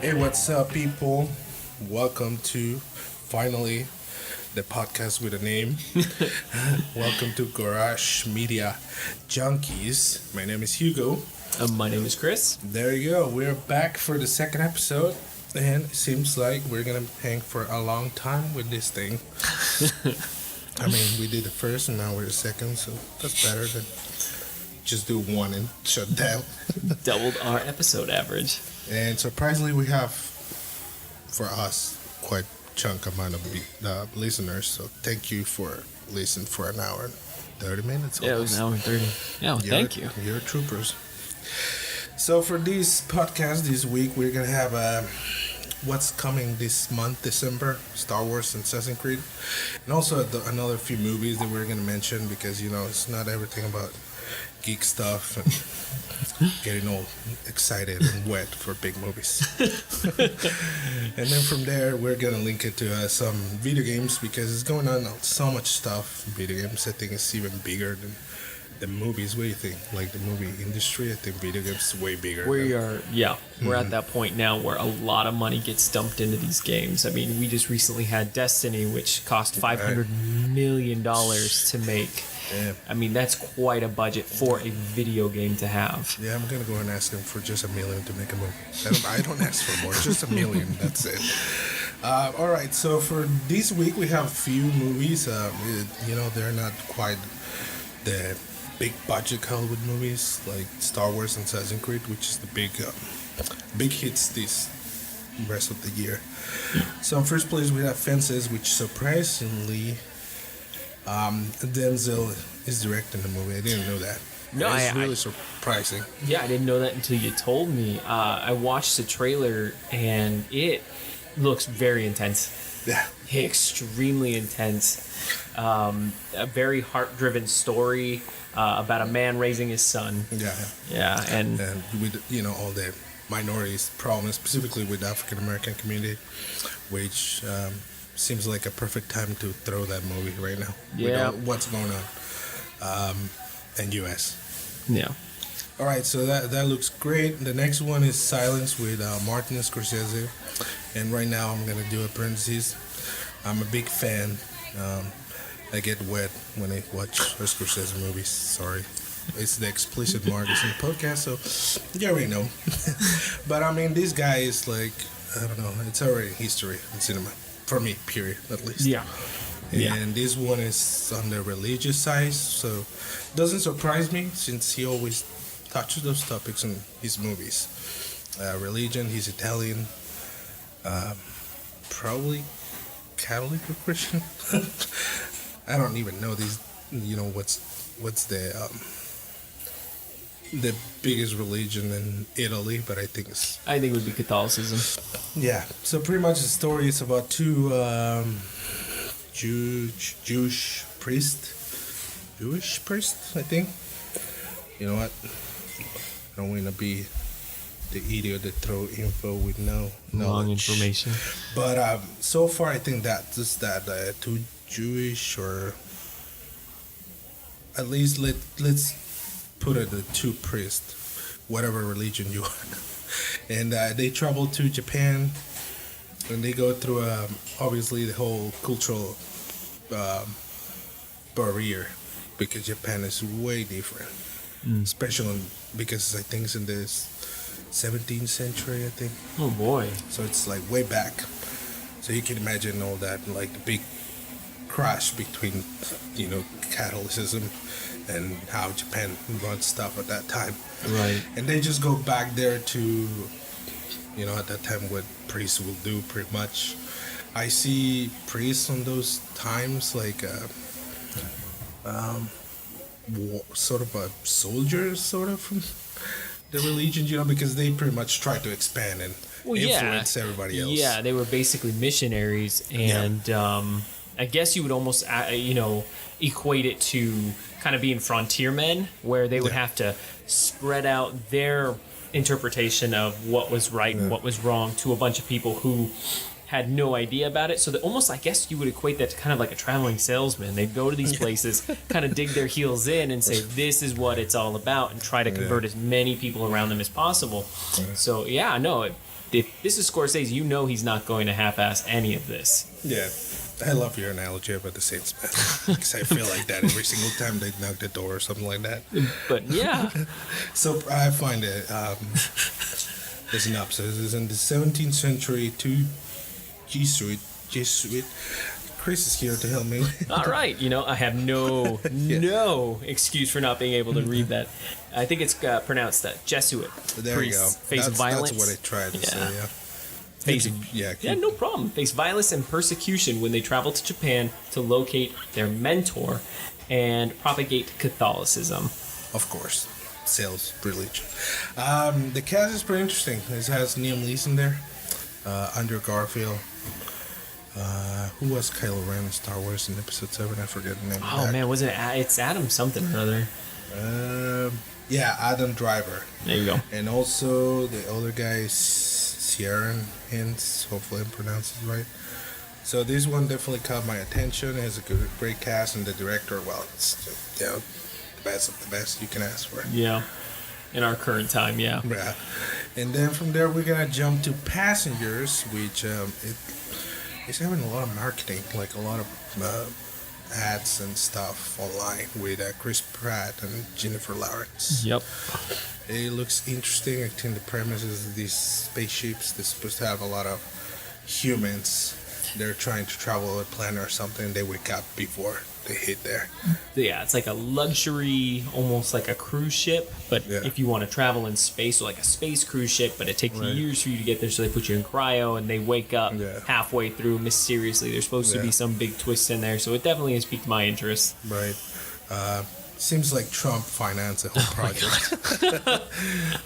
Hey, what's up, people? Welcome to finally the podcast with a name. Welcome to Garage Media Junkies. My name is Hugo. My name is Chris. There you go. We're back for the second episode, and it seems like we're gonna hang for a long time with this thing. I mean, we did the first, and now we're the second, so that's better than just do one and shut down. Doubled our episode average. And surprisingly, we have, for us, quite chunk amount of listeners. So thank you for listening for an hour and 30 minutes. Yeah, it was an hour and 30. Yeah, well, thank you. You're troopers. So for this podcast this week, we're going to have what's coming this month, December, Star Wars and Assassin's Creed. And also another few movies that we're going to mention because, you know, it's not everything about geek stuff and getting all excited and wet for big movies. And then from there, we're going to link it to some video games because it's going on so much stuff. Video games, I think, is even bigger than the movies. What do you think? Like the movie industry, I think video games is way bigger. We're at that point now where a lot of money gets dumped into these games. I mean, we just recently had Destiny, which cost $500 million to make. Yeah. I mean, that's quite a budget for a video game to have. Yeah, I'm going to go and ask him for just $1 million to make a movie. I don't ask for more, just $1 million, that's it. All right, so for this week, we have a few movies. They're not quite the big budget Hollywood movies like Star Wars and Assassin's Creed, which is the big hits this rest of the year. So in first place, we have Fences, which surprisingly... Denzel is directing the movie. I didn't know that. No, it's really surprising. Yeah, I didn't know that until you told me. I watched the trailer and it looks very intense. Yeah, extremely intense. A very heart-driven story about a man raising his son. Yeah, and with all the minorities problems, specifically with the African American community, which. Seems like a perfect time to throw that movie right now. Yeah. With what's going on in U.S. Yeah. All right, so that looks great. The next one is Silence with Martin Scorsese. And right now I'm going to do a parenthesis. I'm a big fan. I get wet when I watch Scorsese movies. Sorry. It's the explicit mark in the podcast, so you already know. But I mean, this guy is like, I don't know, it's already history in cinema. For me, period, at least. Yeah. And this one is on the religious side, so doesn't surprise me since he always touches those topics in his movies. Religion, he's Italian, probably Catholic or Christian. I don't even know these. What's the biggest religion in Italy, but I think it would be Catholicism. Yeah, so pretty much the story is about two Jewish priests, I think. You know what? I don't want to be the idiot that throw info with no wrong information. But so far, I think that just that two Jewish, or at least let's put it the two priests, whatever religion you are. And they travel to Japan, and they go through obviously the whole cultural barrier, because Japan is way different, especially because I think it's in the 17th century, I think. Oh boy! So it's like way back. So you can imagine all that, like the big crash between Catholicism and how Japan runs stuff at that time. Right. And they just go back there to, at that time what priests will do pretty much. I see priests on those times like sort of a soldier, sort of, from the religion, because they pretty much try to expand and influence everybody else. Yeah, they were basically missionaries, and I guess you would almost, equate it to kind of being frontiermen, where they would have to spread out their interpretation of what was right and what was wrong to a bunch of people who had no idea about it. So that almost, I guess you would equate that to kind of like a traveling salesman. They'd go to these places, kind of dig their heels in and say, this is what it's all about, and try to convert as many people around them as possible. So, if this is Scorsese, you know he's not going to half-ass any of this. Yeah. I love your analogy about the Saints, man. Because I feel like that every single time they knock the door or something like that. But yeah. So I find it, the synopsis is in the 17th century, two Jesuit, Chris is here to help me. All right, I have no excuse for not being able to read that. I think it's pronounced Jesuit. There priests you go. Face violence. That's what I tried to say, yeah. No problem. Face violence and persecution when they travel to Japan to locate their mentor and propagate Catholicism. Of course. Sales religion. The cast is pretty interesting. It has Liam Neeson there, Andrew Garfield. Who was Kylo Ren in Star Wars in Episode 7? I forget the name. Oh man, was it? It's Adam something or other. Yeah, Adam Driver. There you go. And also the other guy is Ciaran Hinds. Hopefully I'm pronouncing it right. So this one definitely caught my attention. It has a great cast, and the director, well, it's the best of the best you can ask for. Yeah. In our current time, yeah. Yeah. And then from there we're gonna jump to Passengers, which it's having a lot of marketing, like a lot of ads and stuff online with Chris Pratt and Jennifer Lawrence. Yep. It looks interesting. I think the premise is these spaceships, they're supposed to have a lot of humans. They're trying to travel a planet or something. They wake up before they hit there. Yeah, it's like a luxury, almost like a cruise ship. But if you want to travel in space, so like a space cruise ship, but it takes years for you to get there, so they put you in cryo and they wake up halfway through mysteriously. There's supposed to be some big twist in there, so it definitely has piqued my interest. Right. Seems like Trump financed the whole project.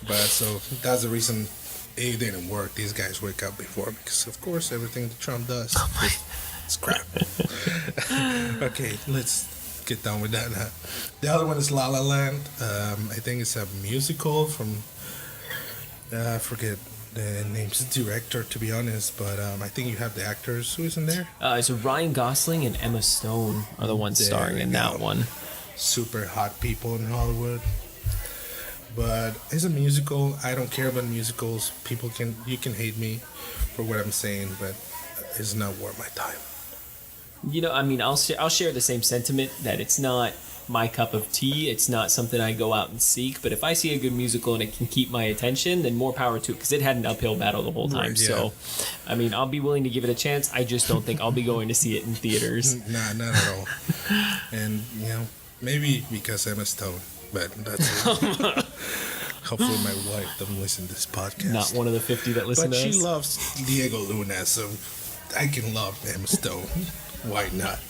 But so that's the reason it didn't work. These guys wake up before, because of course everything that Trump does is crap. Okay, let's get done with that now. The other one is La La Land. I think it's a musical from I forget the name's director, to be honest, but I think you have the actors. Who is in there? So Ryan Gosling and Emma Stone are the ones starring in that one. Super hot people in Hollywood. But it's a musical. I don't care about musicals. You can hate me for what I'm saying, but it's not worth my time. I'll share the same sentiment that it's not my cup of tea. It's not something I go out and seek. But if I see a good musical and it can keep my attention, then more power to it, because it had an uphill battle the whole time. Right, yeah. So, I'll be willing to give it a chance. I just don't think I'll be going to see it in theaters. Nah, not at all. And, maybe because Emma Stone, but that's it. Hopefully my wife doesn't listen to this podcast. Not one of the 50 that listen to us. But she loves Diego Luna, so I can love Emma Stone. Why not?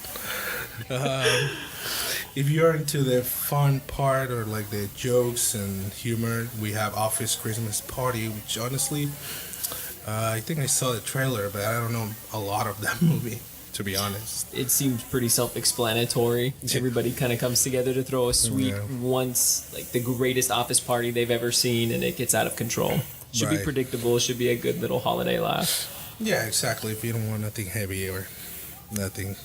If you're into the fun part or like the jokes and humor, we have Office Christmas Party, which honestly, I think I saw the trailer, but I don't know a lot of that movie, to be honest. It seems pretty self-explanatory. Everybody kind of comes together to throw a sweet once, like the greatest office party they've ever seen, and it gets out of control. Should be predictable. Should be a good little holiday laugh. Yeah, exactly. If you don't want nothing heavy or nothing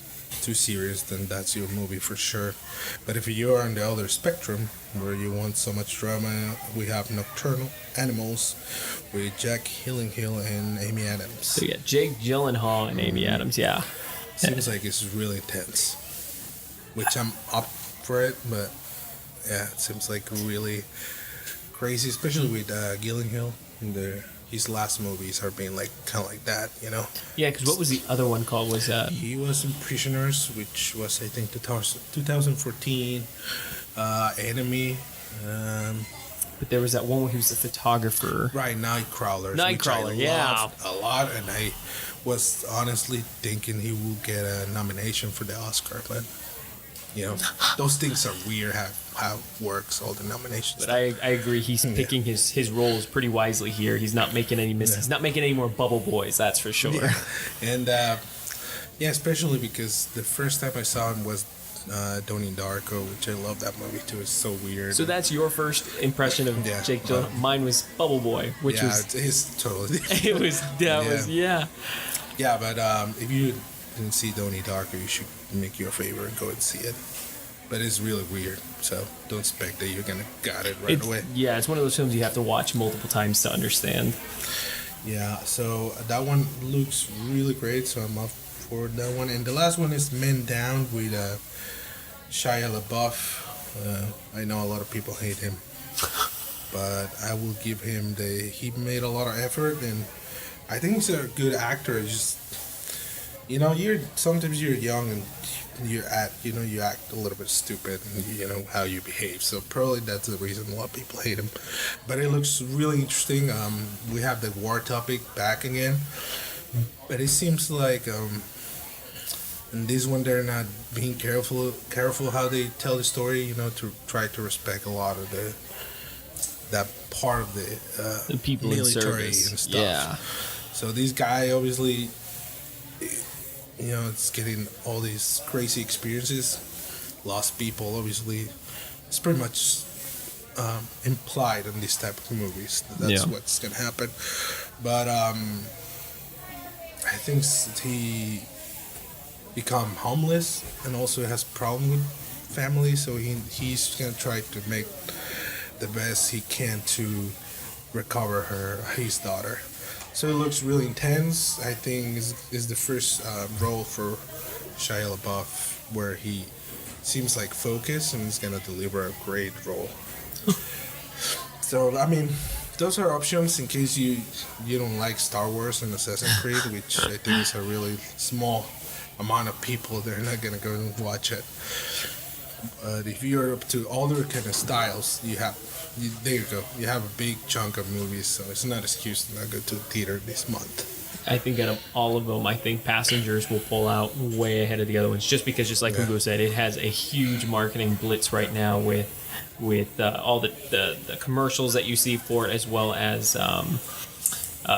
too serious, then that's your movie for sure. But if you're on the other spectrum, where you want so much drama, we have Nocturnal Animals with Jack Gyllenhaal and Amy Adams. So yeah, Jake Gyllenhaal and Amy Adams, yeah. Seems like it's really intense, which I'm up for it, but yeah, it seems like really crazy, especially with Gyllenhaal. His last movies are being like kind of like that, Yeah, because what was the other one called? He was in Prisoners, which was I think 2014. Enemy. But there was that one where he was a photographer. Right, Nightcrawler. Nightcrawler, yeah. A lot, and I was honestly thinking he would get a nomination for the Oscar, but those things are weird how it works, all the nominations. But I agree, he's picking his roles pretty wisely here. He's not making any mistakes. He's not making any more bubble boys, that's for sure. Yeah. And especially because the first time I saw him was Donnie Darko, which I love that movie too. It's so weird. So that's your first impression of Jake Gyllenhaal. Mine was Bubble Boy, which was... it's totally different. It was... Yeah, but if you didn't see Donnie Darko, you should make your favor and go and see it. But it's really weird, so don't expect that you're gonna got it right away. Yeah, it's one of those films you have to watch multiple times to understand. Yeah, so that one looks really great. So I'm up for that one. And the last one is Men Down with Shia LaBeouf. I know a lot of people hate him, but I will give him the. He made a lot of effort, and I think he's a good actor. It's just you're sometimes you're young and you act a little bit stupid, and how you behave. So probably that's the reason a lot of people hate him. But it looks really interesting. We have the war topic back again, but it seems like in this one they're not being careful how they tell the story. To try to respect a lot of that part of The people in military service. and stuff. Yeah. So this guy obviously, it's getting all these crazy experiences, lost people. Obviously, it's pretty much implied in these type of movies. That's what's gonna happen. But I think he become homeless and also has problem with family. So he's gonna try to make the best he can to recover his daughter. So it looks really intense. I think is the first role for Shia LaBeouf where he seems like focused and is gonna deliver a great role. So I mean, those are options in case you don't like Star Wars and Assassin's Creed, which I think is a really small amount of people. They're not gonna go and watch it. But if you're up to other kind of styles, there you go. You have a big chunk of movies, so it's not an excuse to not go to the theater this month. I think out of all of them, I think Passengers will pull out way ahead of the other ones, just because, just like Hugo said, it has a huge marketing blitz right now with all the commercials that you see for it, as well as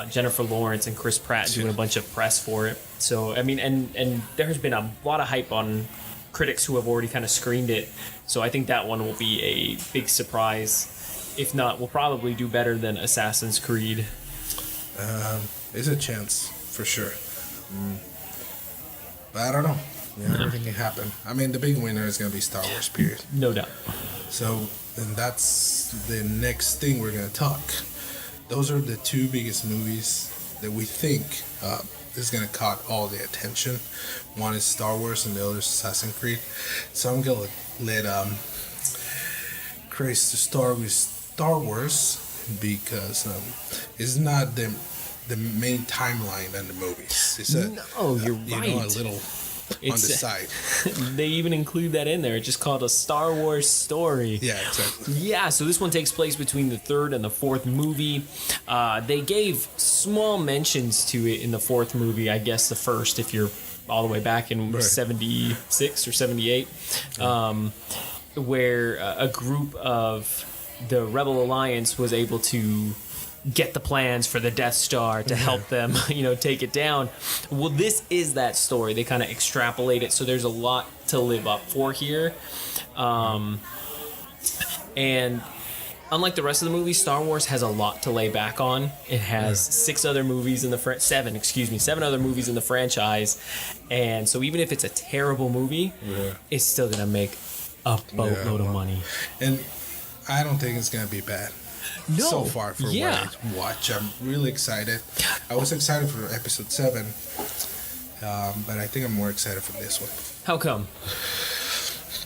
Jennifer Lawrence and Chris Pratt doing a bunch of press for it. So I mean, and there's been a lot of hype on critics who have already kind of screened it. So I think that one will be a big surprise. If not, will probably do better than Assassin's Creed. There's a chance, for sure. But I don't know. Everything can happen. I mean, the big winner is going to be Star Wars, period. No doubt. So, and that's the next thing we're going to talk. Those are the two biggest movies that we think is going to caught all the attention. One is Star Wars and the other is Assassin's Creed. So I'm going to let Chris to start with Star Wars because it's not the main timeline in the movies. It's you're right. A little on the side. They even include that in there. It's just called a Star Wars story. Yeah, exactly. Yeah, so this one takes place between the third and the fourth movie. They gave small mentions to it in the fourth movie. I guess the first, if you're all the way back in 76 or 78, where a group of the Rebel Alliance was able to get the plans for the Death Star to help them, take it down. Well, this is that story. They kind of extrapolate it, so there's a lot to live up for here. And unlike the rest of the movie, Star Wars has a lot to lay back on. It has seven other movies in the franchise. And so even if it's a terrible movie, it's still going to make a boatload of money. And I don't think it's going to be bad. No. So far for what I watch. I'm really excited. I was excited for episode 7, but I think I'm more excited for this one. How come?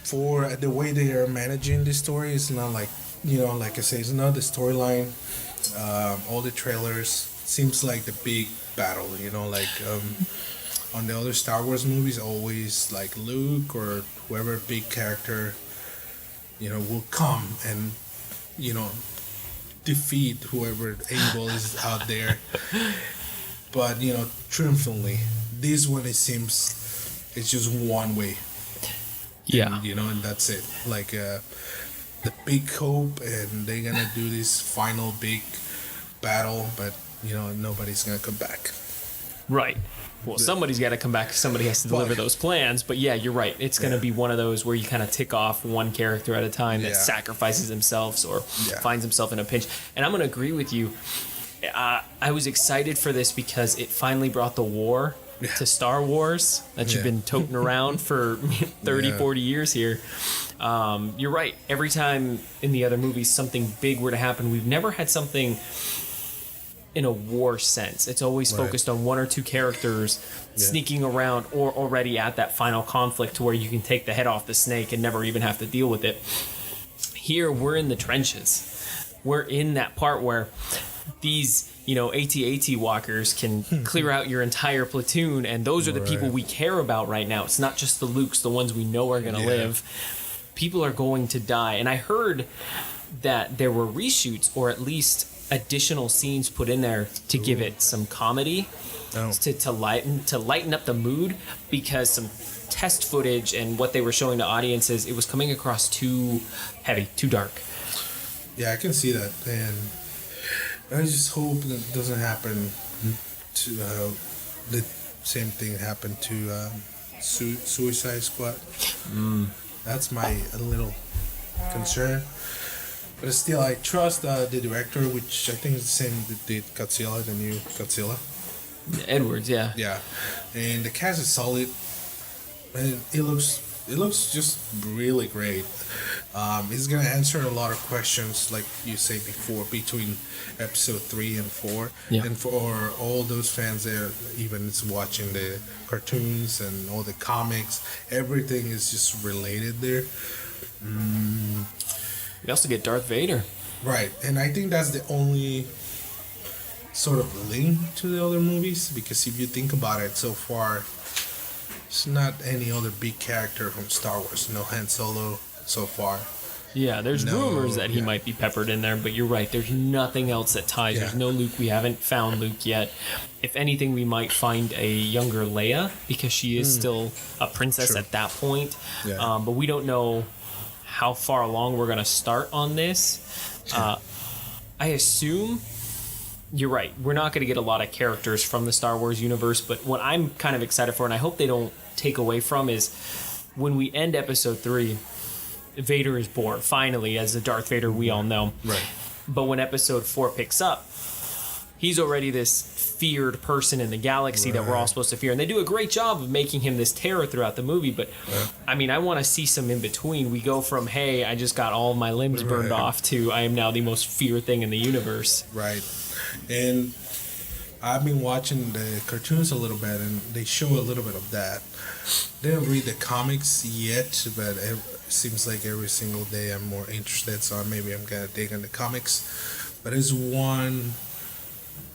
For the way they are managing the story, it's not like, like I say, it's not the storyline. All the trailers seems like the big battle, on the other Star Wars movies, always like Luke or whoever big character, will come and, defeat whoever evil is out there, but triumphantly. This one, it seems it's just one way, and that's it. Like the big hope, and they're gonna do this final big battle, but nobody's gonna come back. Right. Well, somebody's got to come back. Somebody has to deliver those plans. But yeah, you're right. It's going to be one of those where you kind of tick off one character at a time that sacrifices himself or finds himself in a pinch. And I'm going to agree with you. I was excited for this because it finally brought the war to Star Wars that you've been toting around for 30, 40 years here. You're right. Every time in the other movies something big were to happen, we've never had something in a war sense. It's always Right. focused on one or two characters sneaking around or already at that final conflict to where you can take the head off the snake and never even have to deal with it. Here, we're in the trenches. We're in that part where these, AT-AT walkers can clear out your entire platoon, and those are the people Right. we care about right now. It's not just the Lukes, the ones we know are going to live. People are going to die. And I heard that there were reshoots or at least additional scenes put in there to give it some comedy, to lighten up the mood, because some test footage and what they were showing to audiences, it was coming across too heavy, too dark. Yeah, I can see that, and I just hope that it doesn't happen to the same thing happened to Suicide Squad. That's my little concern. But still, I trust the director, which I think is the same that did Godzilla, the new Godzilla. Edwards, yeah. Yeah, and the cast is solid, and it looks just really great. It's gonna answer a lot of questions, like you say before, between episode 3 and 4. Yeah. And for all those fans there, even it's watching the cartoons and all the comics, everything is just related there. We also get Darth Vader. Right, and I think that's the only sort of link to the other movies, because if you think about it, so far, it's not any other big character from Star Wars. No Han Solo so far. Yeah, there's rumors that he might be peppered in there, but you're right. There's nothing else that ties. Yeah. There's no Luke. We haven't found Luke yet. If anything, we might find a younger Leia, because she is still a princess True. at that point. Yeah. But we don't know how far along we're going to start on this. I assume you're right. We're not going to get a lot of characters from the Star Wars universe, but what I'm kind of excited for, and I hope they don't take away from, is when we end episode 3, Vader is born, finally, as the Darth Vader we all know. Right. But when episode 4 picks up, he's already this feared person in the galaxy that we're all supposed to fear. And they do a great job of making him this terror throughout the movie. But, I mean, I want to see some in between. We go from, hey, I just got all of my limbs burned off, to I am now the most feared thing in the universe. Right. And I've been watching the cartoons a little bit, and they show a little bit of that. Didn't read the comics yet, but it seems like every single day I'm more interested, so maybe I'm gonna dig in the comics. But there's one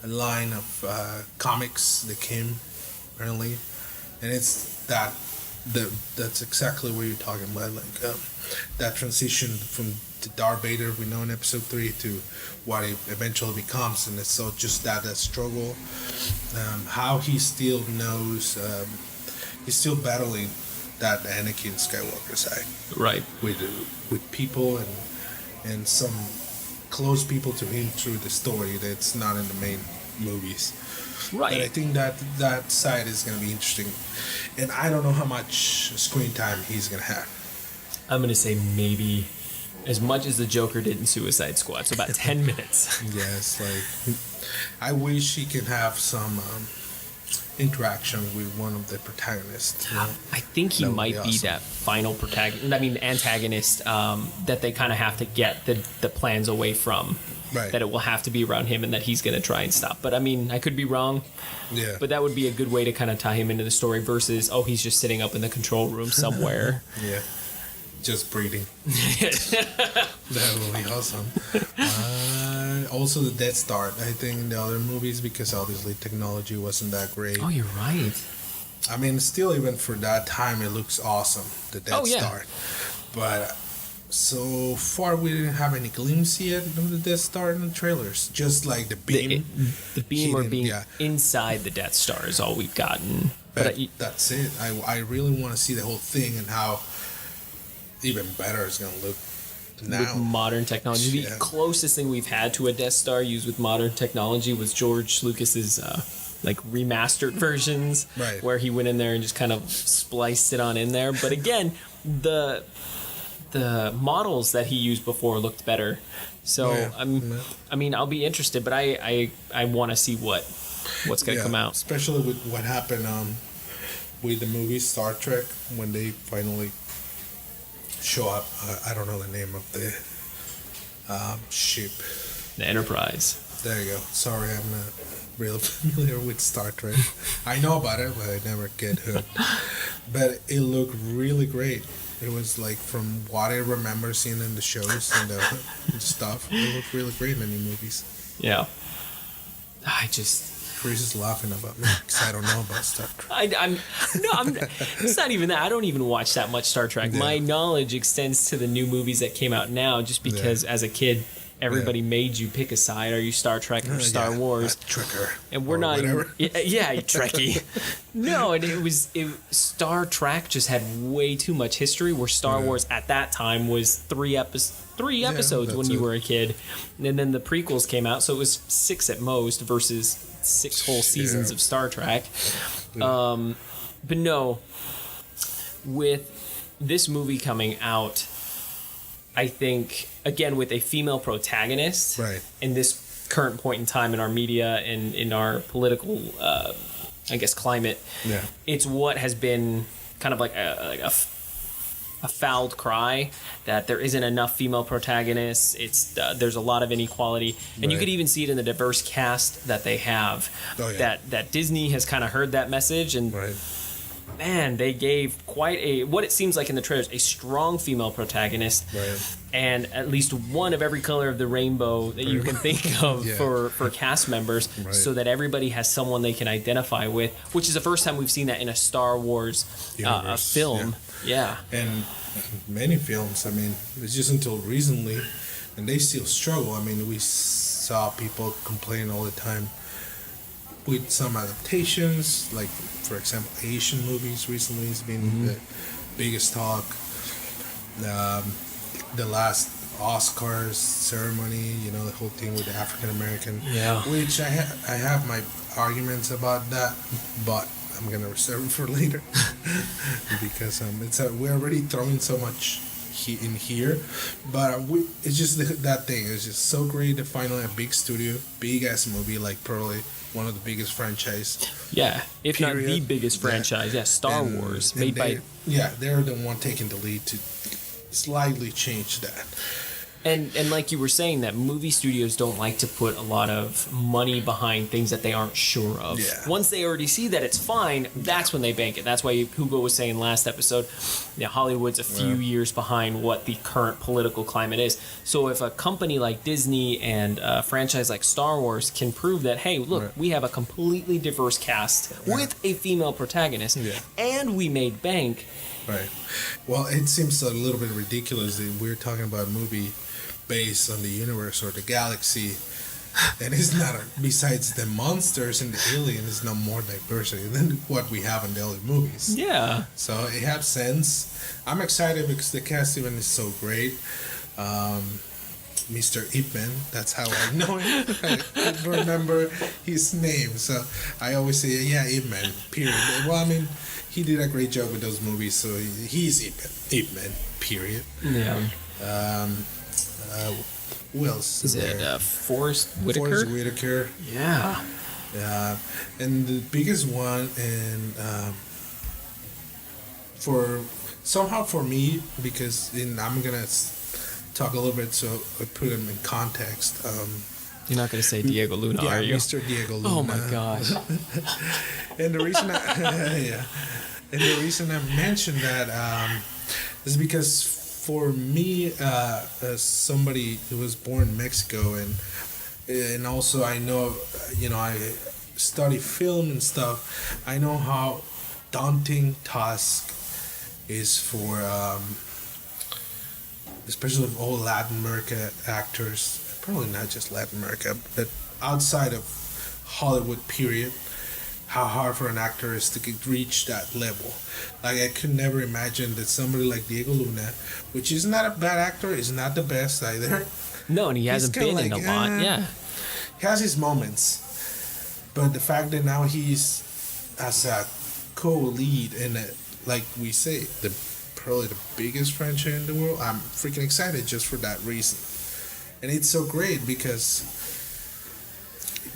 line of comics that came apparently, and it's that's exactly what you're talking about, like that transition from the Darth Vader we know in episode 3 to what he eventually becomes, and it's so just that struggle, how he still knows, he's still battling that Anakin Skywalker side, Right. with people and some close people to him through the story that's not in the main movies. Right. But I think that side is going to be interesting, and I don't know how much screen time he's going to have. I'm going to say maybe as much as the Joker did in Suicide Squad, so about 10 minutes. Yes, like I wish he can have some interaction with one of the protagonists. You know? I think he That would might be be awesome. that final antagonist that they kind of have to get the plans away from. Right. That it will have to be around him, and that he's going to try and stop. But I mean, I could be wrong. Yeah. But that would be a good way to kind of tie him into the story versus, he's just sitting up in the control room somewhere. Yeah. Just breathing. That would be awesome. Also, the Death Star. I think in the other movies, because obviously technology wasn't that great. Oh, you're right. I mean, still, even for that time, it looks awesome. The Death Star. But so far, we didn't have any glimpse yet of the Death Star in the trailers. Just like the beam. The beam or Hidden, being yeah. inside the Death Star is all we've gotten. But that's it. I really want to see the whole thing and how even better it's going to look now. With modern technology. Yeah. The closest thing we've had to a Death Star used with modern technology was George Lucas's remastered versions, Right. where he went in there and just kind of spliced it on in there. But again, the models that he used before looked better. So I mean, I'll be interested, but I want to see what's going to come out. Especially with what happened with the movie Star Trek when they finally show up. I don't know the name of the ship. the Enterprise. There you go. Sorry, I'm not real familiar with Star Trek. I know about it, but I never get hooked. But it looked really great. It was like, from what I remember seeing in the shows and the stuff, it looked really great in the new movies. Yeah. Chris is laughing about me because I don't know about Star Trek. It's not even that. I don't even watch that much Star Trek. Yeah. My knowledge extends to the new movies that came out now, just because as a kid, everybody made you pick a side. Are you Star Trek or Star Wars? Trekker. And we're not even, Trekkie. No, and Star Trek just had way too much history, where Star Wars at that time was three episodes when you were a kid. And then the prequels came out, so it was 6 at most versus 6 whole seasons of Star Trek. But no, with this movie coming out, I think, again, with a female protagonist in this current point in time in our media and in our political, climate, it's what has been kind of like a fouled cry that there isn't enough female protagonists. There's a lot of inequality, and you could even see it in the diverse cast that they have. That Disney has kind of heard that message, and man, they gave quite what it seems like in the trailers, a strong female protagonist, and at least one of every color of the rainbow that you can think of for cast members, so that everybody has someone they can identify with, which is the first time we've seen that in a Star Wars film. And many films, I mean, it's just until recently, and they still struggle. I mean, we saw people complain all the time with some adaptations, like, for example, Asian movies recently has been the biggest talk. The last Oscars ceremony, the whole thing with the African American, which I have my arguments about that, but I'm gonna reserve it for later because we're already throwing so much in here, but it's just that thing. It's just so great to finally a big studio, big ass movie, like probably one of the biggest franchise. Yeah, if not the biggest franchise. Yeah, Star Wars, made by. Yeah, they're the one taking the lead to slightly change that. And like you were saying, that movie studios don't like to put a lot of money behind things that they aren't sure of. Yeah. Once they already see that it's fine, that's when they bank it. That's why Hugo was saying last episode, Hollywood's a few years behind what the current political climate is. So if a company like Disney and a franchise like Star Wars can prove that, hey, look, we have a completely diverse cast with a female protagonist, and we made bank. Right. Well, it seems a little bit ridiculous that we're talking about a movie based on the universe or the galaxy, and it's not besides the monsters and the aliens, it's not more diversity than what we have in the other movies. Yeah. So it has sense. I'm excited because the cast even is so great. Mr. Ip Man, that's how I know him. I remember his name, so I always say, Ip Man, period. Well, I mean, he did a great job with those movies, so he's Ip Man, period. Yeah. Who else is it? Forrest Whitaker? Forrest Whitaker. Yeah. And the biggest one, and for me, because I'm gonna talk a little bit, so I put him in context. You're not gonna say Diego Luna, are you? Mr. Diego Luna. Oh my gosh. And the reason I mentioned that is because, for me, as somebody who was born in Mexico, and also I know, I study film and stuff, I know how daunting task is for, especially with all Latin America actors, probably not just Latin America, but outside of Hollywood, period, how hard for an actor is to reach that level. Like, I could never imagine that somebody like Diego Luna, which is not a bad actor, is not the best either. No, and he hasn't been in a lot. Yeah, he has his moments, but the fact that now he's as a co-lead in it, like we say, probably the biggest franchise in the world, I'm freaking excited just for that reason. And it's so great because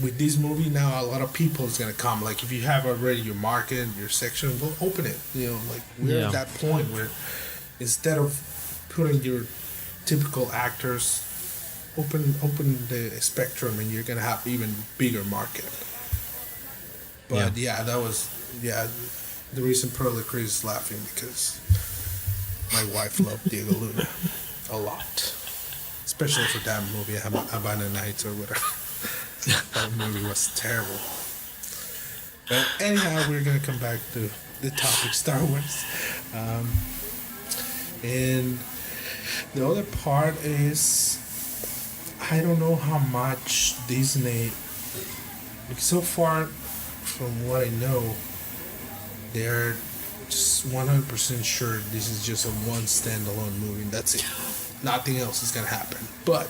with this movie now, a lot of people is gonna come. Like, if you have already your market, your section, well, open it. Like, we're at that point where instead of putting your typical actors open the spectrum, and you're gonna have even bigger market. But that was the reason probably Chris is laughing because my wife loved Diego Luna a lot, especially for that movie, Havana Nights or whatever. That movie was terrible. But anyhow, we're gonna come back to the topic Star Wars, and the other part is I don't know how much Disney. Because so far, from what I know, they're just 100% sure this is just a one standalone movie. And that's it. Nothing else is gonna happen. But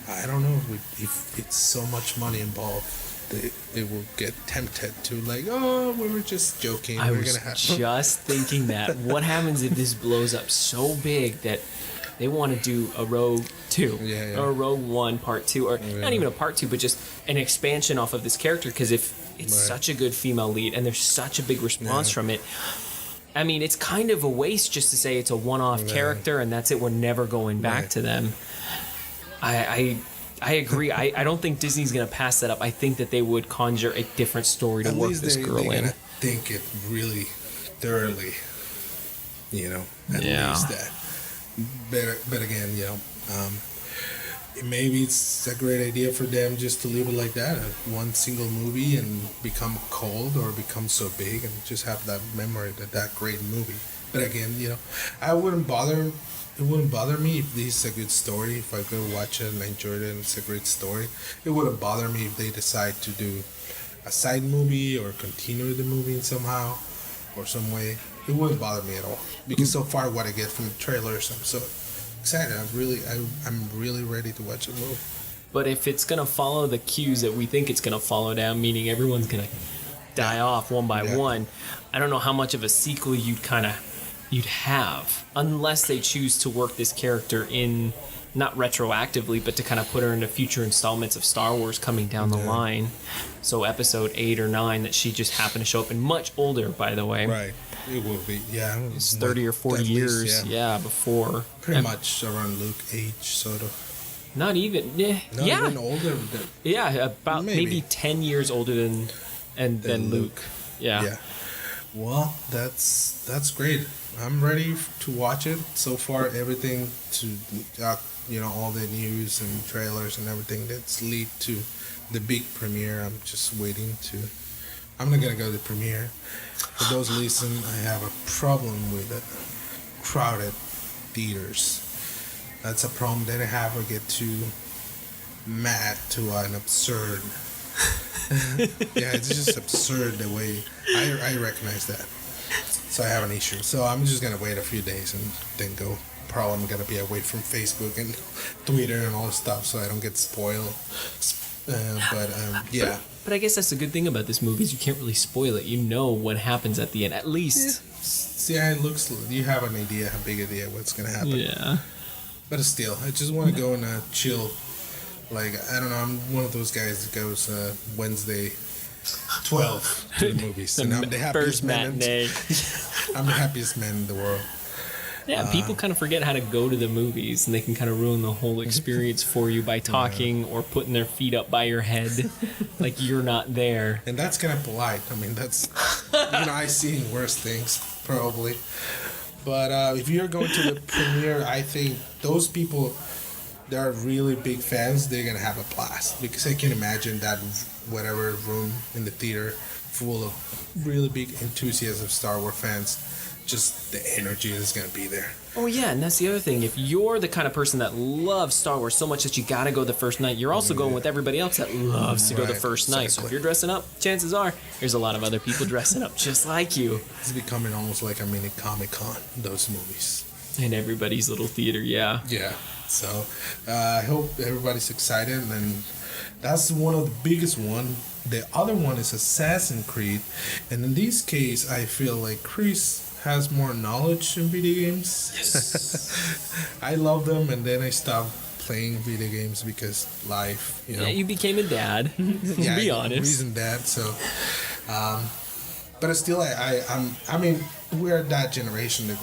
I don't know if it's so much money involved. They will get tempted to like, oh, we were just joking. We're gonna have just thinking that. What happens if this blows up so big that they want to do a Rogue 2 or a Rogue One Part 2, or not even a Part 2, but just an expansion off of this character? Because if it's such a good female lead and there's such a big response from it, I mean, it's kind of a waste just to say it's a one-off character and that's it. We're never going back to them. I agree. I don't think Disney's going to pass that up. I think that they would conjure a different story to work this girl in. Gonna think it really thoroughly, at least that. But again, maybe it's a great idea for them just to leave it like that, one single movie, and become cold or become so big and just have that memory that great movie. But again, I wouldn't bother. It wouldn't bother me if this is a good story. If I go watch it and I enjoyed it and it's a great story, it wouldn't bother me if they decide to do a side movie or continue the movie somehow or some way. It wouldn't bother me at all because so far what I get from the trailers, I'm so excited. I'm really ready to watch the movie. But if it's gonna follow the cues that we think it's gonna follow down, meaning everyone's gonna die off one by one, I don't know how much of a sequel you'd have, unless they choose to work this character in, not retroactively, but to kind of put her into future installments of Star Wars coming down the line. So episode 8 or 9, that she just happened to show up, and much older, by the way. Right. It will be, It's 30 or 40 years, before. Pretty much around Luke age, sort of. Not even, even older. About maybe 10 years older than Luke. Yeah. Well, that's great. I'm ready to watch it. So far, everything all the news and trailers and everything that's lead to the big premiere. I'm just waiting to. I'm not gonna go to the premiere. For those listening, I have a problem with crowded theaters. That's a problem that I have. I get too mad to an absurd. It's just absurd the way I recognize that. So I have an issue. So I'm just gonna wait a few days and then go. Probably I'm gonna be away from Facebook and Twitter and all this stuff, so I don't get spoiled. But I guess that's the good thing about this movie is you can't really spoil it. You know what happens at the end, at least. See, it looks. You have an idea, a big idea what's gonna happen. Yeah. But still, I just want to go and chill. Like, I don't know, I'm one of those guys that goes Wednesday 12 to the movies. And I'm the happiest man. I'm the happiest man in the world. Yeah, people kind of forget how to go to the movies, and they can kind of ruin the whole experience for you by talking or putting their feet up by your head like you're not there. And that's kind of polite. I mean, that's, I've seen worse things, probably. But if you're going to the premiere, I think those people, they're really big fans. They're going to have a blast. Because I can imagine that whatever room in the theater full of really big enthusiasts of Star Wars fans, just the energy is going to be there. Oh, yeah, and that's the other thing. If you're the kind of person that loves Star Wars so much that you got to go the first night, you're also going with everybody else that loves to go the first night. So if you're dressing up, chances are there's a lot of other people dressing up just like you. It's becoming almost like a mini Comic-Con, those movies. In everybody's little theater, yeah. Yeah, so I hope everybody's excited, and that's one of the biggest one. The other one is Assassin's Creed, and in this case, I feel like Chris has more knowledge in video games. Yes. I love them, and then I stopped playing video games because life, Yeah, you became a dad. Yeah, be honest. Reason dad. So, but still, I mean, we're that generation that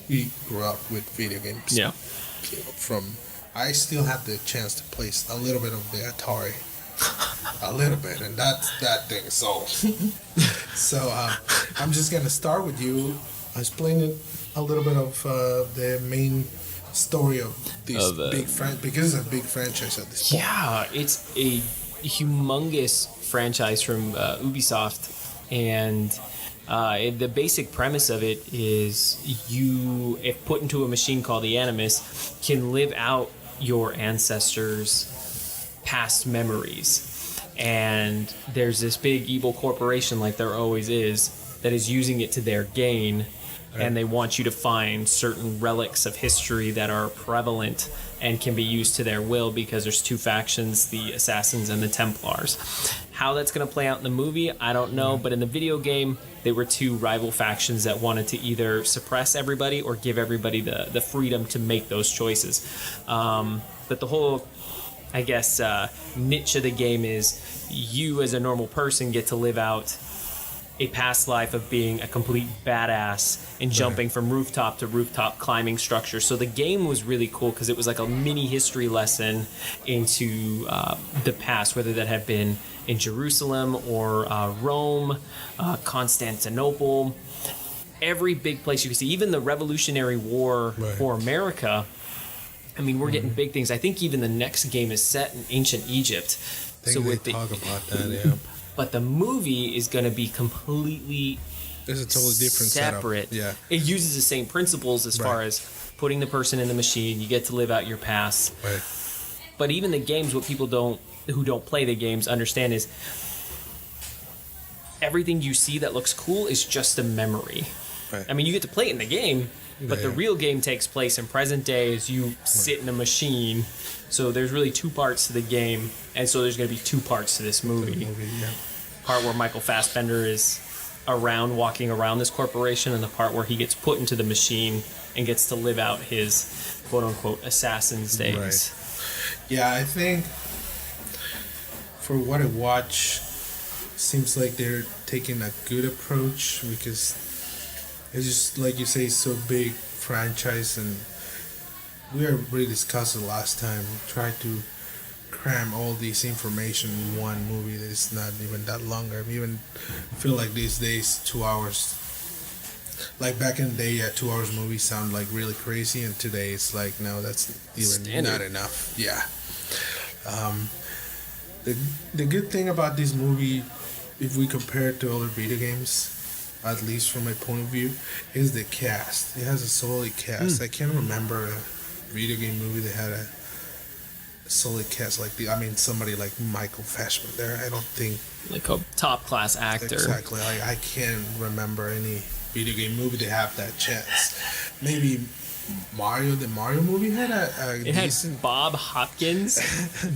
we grew up with video games. Yeah. From I still have the chance to play a little bit of the Atari. A little bit, and that's that thing. So, I'm just gonna start with you explaining a little bit of the main story of these big because it's a big franchise at this point. Yeah, it's a humongous franchise from Ubisoft, and the basic premise of it is you, if put into a machine called the Animus, can live out your ancestors' past memories. And there's this big evil corporation, like there always is, that is using it to their gain. Right. And they want you to find certain relics of history that are prevalent and can be used to their will, because there's two factions, the Assassins and the Templars. How that's going to play out in the movie, I don't know. But in the video game, they were two rival factions that wanted to either suppress everybody or give everybody the freedom to make those choices. But the whole, I guess, niche of the game is you as a normal person get to live out a past life of being a complete badass and jumping from rooftop to rooftop, climbing structures. So the game was really cool because it was like a mini history lesson into the past, whether that had been in Jerusalem or Rome, Constantinople, every big place you can see, even the Revolutionary War for America. I mean, we're getting big things. I think even the next game is set in ancient Egypt. So with they talk about that, yeah. But the movie is going to be completely it's a totally different separate. Setup. Yeah. It uses the same principles as far as putting the person in the machine. You get to live out your past. Right. But even the games, what people who don't play the games understand is everything you see that looks cool is just a memory. Right. I mean, you get to play it in the game, but the real game takes place in present day as you sit in a machine. So there's really two parts to the game, and so there's going to be two parts to this movie. Part where Michael Fassbender is walking around this corporation, and the part where he gets put into the machine and gets to live out his quote-unquote assassin's days. Right. Yeah, I think for what I watch, seems like they're taking a good approach because it's just, like you say, so big franchise, and we already discussed it last time. We tried to cram all this information in one movie that's not even that long. I even feel like these days 2 hours, like back in the day, 2 hours movies sound like really crazy, and today it's like, no, that's even standard. Not enough. Yeah. The good thing about this movie, if we compare it to other video games, at least from my point of view, is the cast. It has a solid cast. I can't remember a video game movie that had a solid cast like somebody like Michael Fassbender. I don't think like a top class actor. Exactly. Like I can't remember any video game movie that have that chance. Maybe the Mario movie had it decent... had Bob Hopkins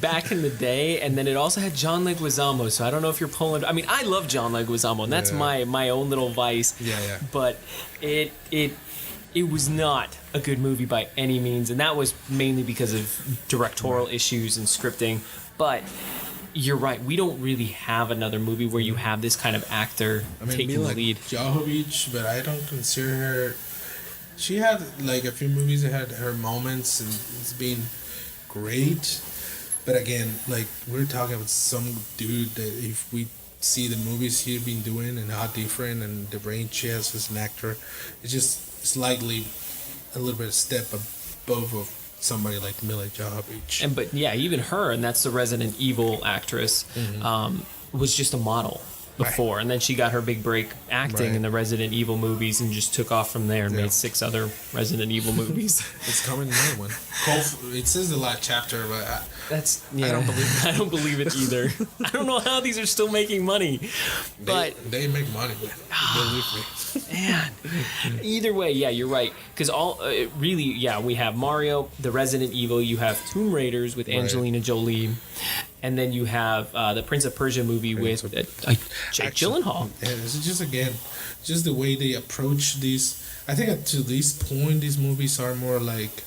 back in the day, and then it also had John Leguizamo. So I don't know if you're pulling. I mean, I love John Leguizamo, and that's my own little vice. Yeah. But it was not a good movie by any means, and that was mainly because of directorial issues and scripting. But you're right, we don't really have another movie where you have this kind of actor taking the lead. Jovovich, but I don't consider her. She had like a few movies that had her moments, and it's been great. But again, like we're talking about some dude that if we see the movies he's been doing and how different and the range she has as an actor, it's just slightly a little bit of step above of somebody like Mila Jovovich. But even her, and that's the Resident Evil actress, was just a model before, and then she got her big break acting in the Resident Evil movies and just took off from there and made 6 other Resident Evil movies. It's coming another one. It says the last chapter, but I don't believe it. I don't believe it either. I don't know how these are still making money, but they make money. Believe me. Man, either way, you're right. Because we have Mario, the Resident Evil. You have Tomb Raiders with Angelina Jolie. And then you have the Prince of Persia movie with Jake Gyllenhaal. Yeah, it's just the way they approach these. I think to this point, these movies are more like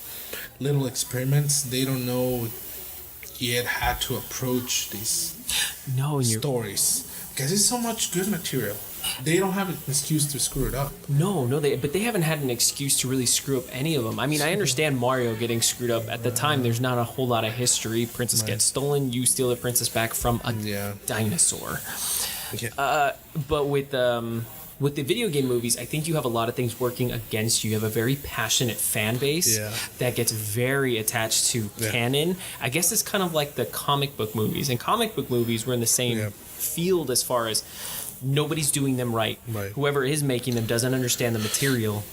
little experiments. They don't know yet how to approach these stories. Because there's so much good material. they don't have an excuse to screw it up. No, but they haven't had an excuse to really screw up any of them. I mean, I understand Mario getting screwed up. At the time, there's not a whole lot of history. Princess gets stolen, you steal the princess back from a dinosaur. Yeah. But with the video game movies, I think you have a lot of things working against you. You have a very passionate fan base that gets very attached to canon. I guess it's kind of like the comic book movies. And comic book movies were in the same field as far as nobody's doing them right. Whoever is making them doesn't understand the material.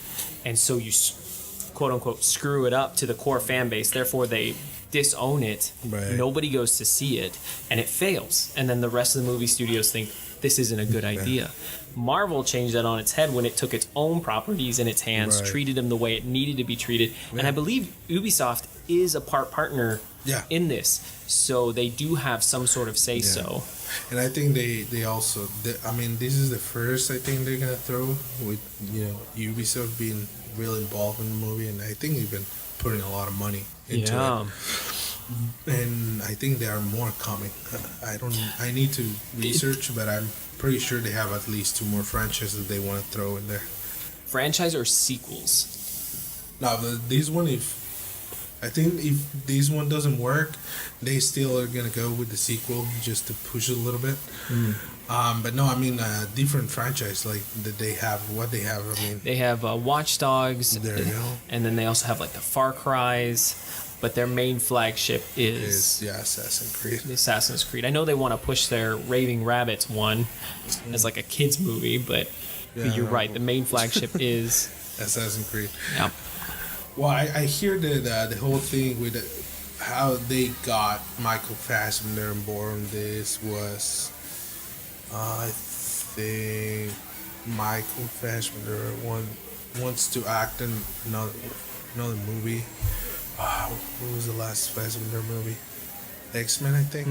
And so you, quote unquote, screw it up to the core fan base. Therefore, they disown it. Nobody goes to see it. And it fails. And then the rest of the movie studios think, this isn't a good idea. Marvel changed that on its head when it took its own properties in its hands, treated them the way it needed to be treated. And I believe Ubisoft is a partner in this. So they do have some sort of say-so. And I think they also, I mean, this is the first I think they're going to throw with, Ubisoft being real involved in the movie. And I think they've been putting a lot of money into it. And I think there are more coming. I need to research, but I'm pretty sure they have at least 2 more franchises they want to throw in there. Franchise or sequels? No, this one, I think if this one doesn't work, they still are gonna go with the sequel just to push it a little bit. But no, I mean different franchise like that they have. What they have, I mean, they have Watch Dogs. There you go. And then they also have like the Far Cries. But their main flagship is Assassin's Creed. I know they want to push their Raving Rabbits one as like a kids movie, but you're right. The main flagship is Assassin's Creed. Yeah. Well, I hear that the whole thing with how they got Michael Fassbender on board on this was, I think Michael Fassbender wants to act in another movie. What was the last Fassbender movie? X-Men, I think.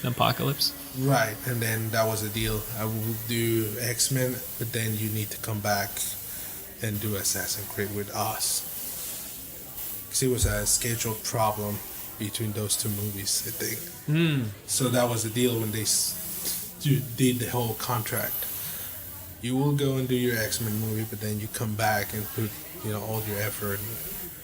Apocalypse. Right, and then that was the deal. I will do X-Men, but then you need to come back and do Assassin's Creed with us. Because it was a scheduled problem between those 2 movies, I think. So that was the deal when they did the whole contract. You will go and do your X-Men movie, but then you come back and put all your effort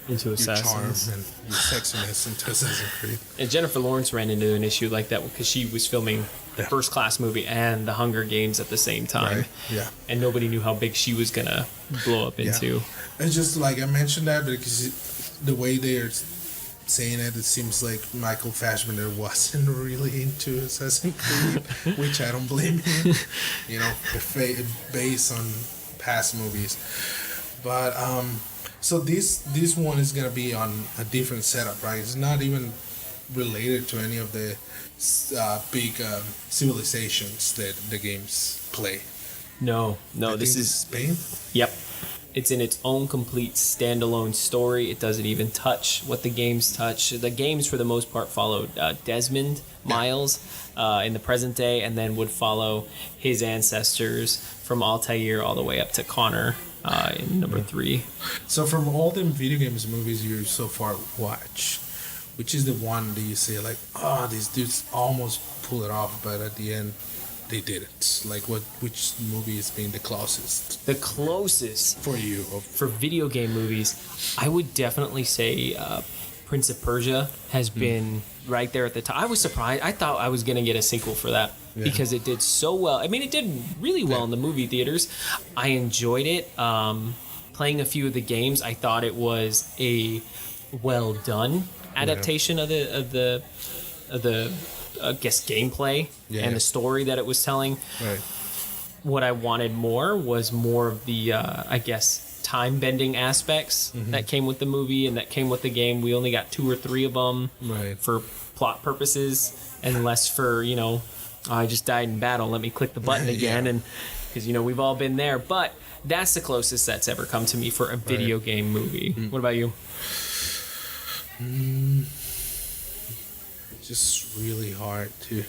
into Assassins. Your charm and your sexiness into Assassin's Creed. And Jennifer Lawrence ran into an issue like that because she was filming the First Class movie and the Hunger Games at the same time. Right. Yeah. And nobody knew how big she was going to blow up into. It's just like I mentioned that because the way they're saying it seems like Michael Fassbender wasn't really into Assassin's Creed, which I don't blame him, based on past movies. But, so this one is gonna be on a different setup, right? It's not even related to any of the big civilizations that the games play. No. This is Spain. Yep, it's in its own complete standalone story. It doesn't even touch what the games touch. The games, for the most part, followed Desmond Miles in the present day, and then would follow his ancestors from Altair all the way up to Connor. In number 3. So from all the video games movies you so far watch, which is the one that you say like, these dudes almost pull it off, but at the end they didn't? Like which movie has been the closest? The closest for you for video game movies, I would definitely say Prince of Persia has been right there at the top. I was surprised. I thought I was going to get a sequel for that because it did so well. I mean, it did really well in the movie theaters. I enjoyed it. Playing a few of the games, I thought it was a well done adaptation of the I guess gameplay and the story that it was telling. Right. What I wanted was more of the I guess time bending aspects that came with the movie and that came with the game. We only got 2 or 3 of them for plot purposes and less for I just died in battle, let me click the button again. And because we've all been there, but that's the closest that's ever come to me for a video game movie. What about you? Just really hard to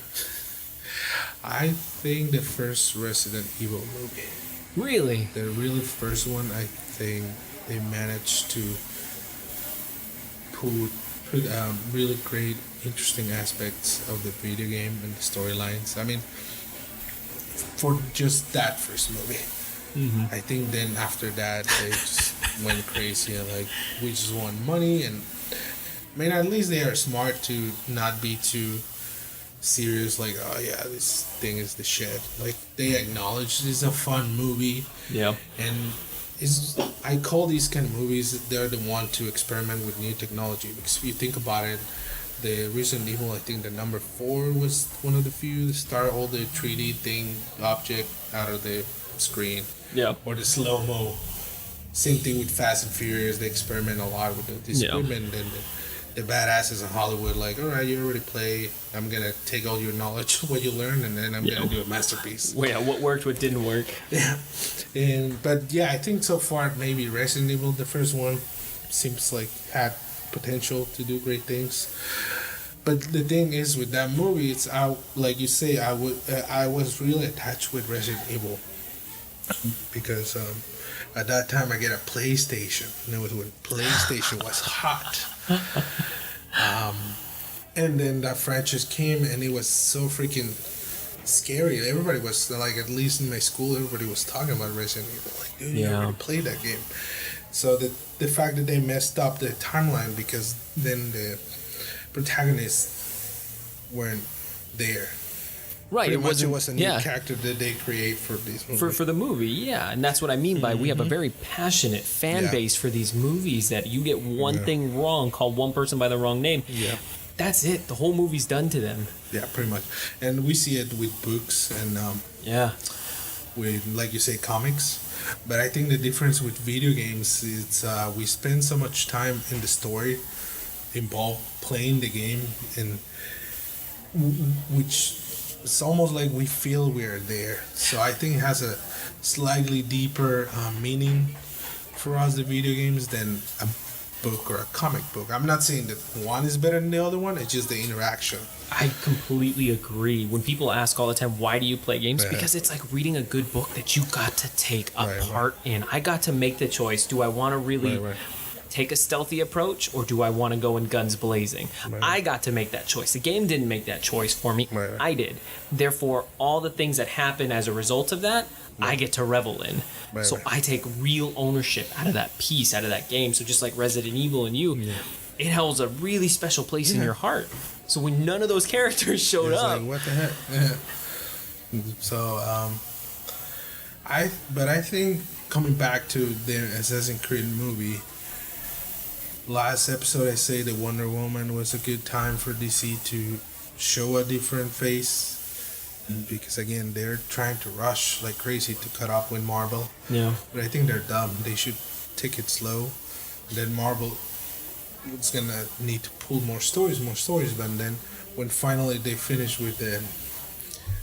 I think the first Resident Evil movie. Really? The really first one, I think they managed to put really great, interesting aspects of the video game and the storylines. I mean, for just that first movie. I think then after that they just went crazy and like we just want money. And I mean, at least they are smart to not be too serious, like, oh yeah, this thing is the shit. Like, they acknowledge this is a fun movie. Yeah. And I call these kind of movies, they're the one to experiment with new technology. Because if you think about it, the Resident Evil, I think the number 4 was one of the few that start all the 3D thing, object out of the screen. Yeah. Or the slow-mo. Same thing with Fast and Furious, they experiment a lot with this equipment. And the badasses in Hollywood, like, all right, you already play. I'm gonna take all your knowledge, what you learned, and then I'm gonna do a masterpiece. Well, yeah, what worked, what didn't work. Yeah, but yeah, I think so far maybe Resident Evil, the first one, seems like had potential to do great things. But the thing is with that movie, it's like you say, I was really attached with Resident Evil because at that time I get a PlayStation, and it was when PlayStation was hot. And then that franchise came, and it was so freaking scary. Everybody was like, at least in my school, everybody was talking about Resident Evil. Like, dude, you already played that game. So the fact that they messed up the timeline because then the protagonists weren't there. Right, it was a new character that they create for these movies. For the movie, yeah, and that's what I mean by we have a very passionate fan base for these movies that you get one thing wrong, call one person by the wrong name. Yeah, that's it. The whole movie's done to them. Yeah, pretty much, and we see it with books and with, like you say, comics. But I think the difference with video games is we spend so much time in the story involved playing the game, and which it's almost like we feel we're there. So I think it has a slightly deeper meaning for us, the video games, than a book or a comic book. I'm not saying that one is better than the other one, it's just the interaction. I completely agree. When people ask all the time, why do you play games? Because it's like reading a good book that you got to take a part in. I got to make the choice. Do I want to really take a stealthy approach, or do I want to go in guns blazing? I got to make that choice. The game didn't make that choice for me. I did. Therefore, all the things that happen as a result of that, I get to revel in. So I take real ownership out of that piece, out of that game. So just like Resident Evil and you, it holds a really special place in your heart. So when none of those characters showed up, like, what the heck? So I think coming back to the Assassin's Creed movie, last episode I say that Wonder Woman was a good time for DC to show a different face, because again they're trying to rush like crazy to cut up with Marvel. But I think they're dumb. They should take it slow. Then Marvel is gonna need to pull more stories, but then when finally they finish with the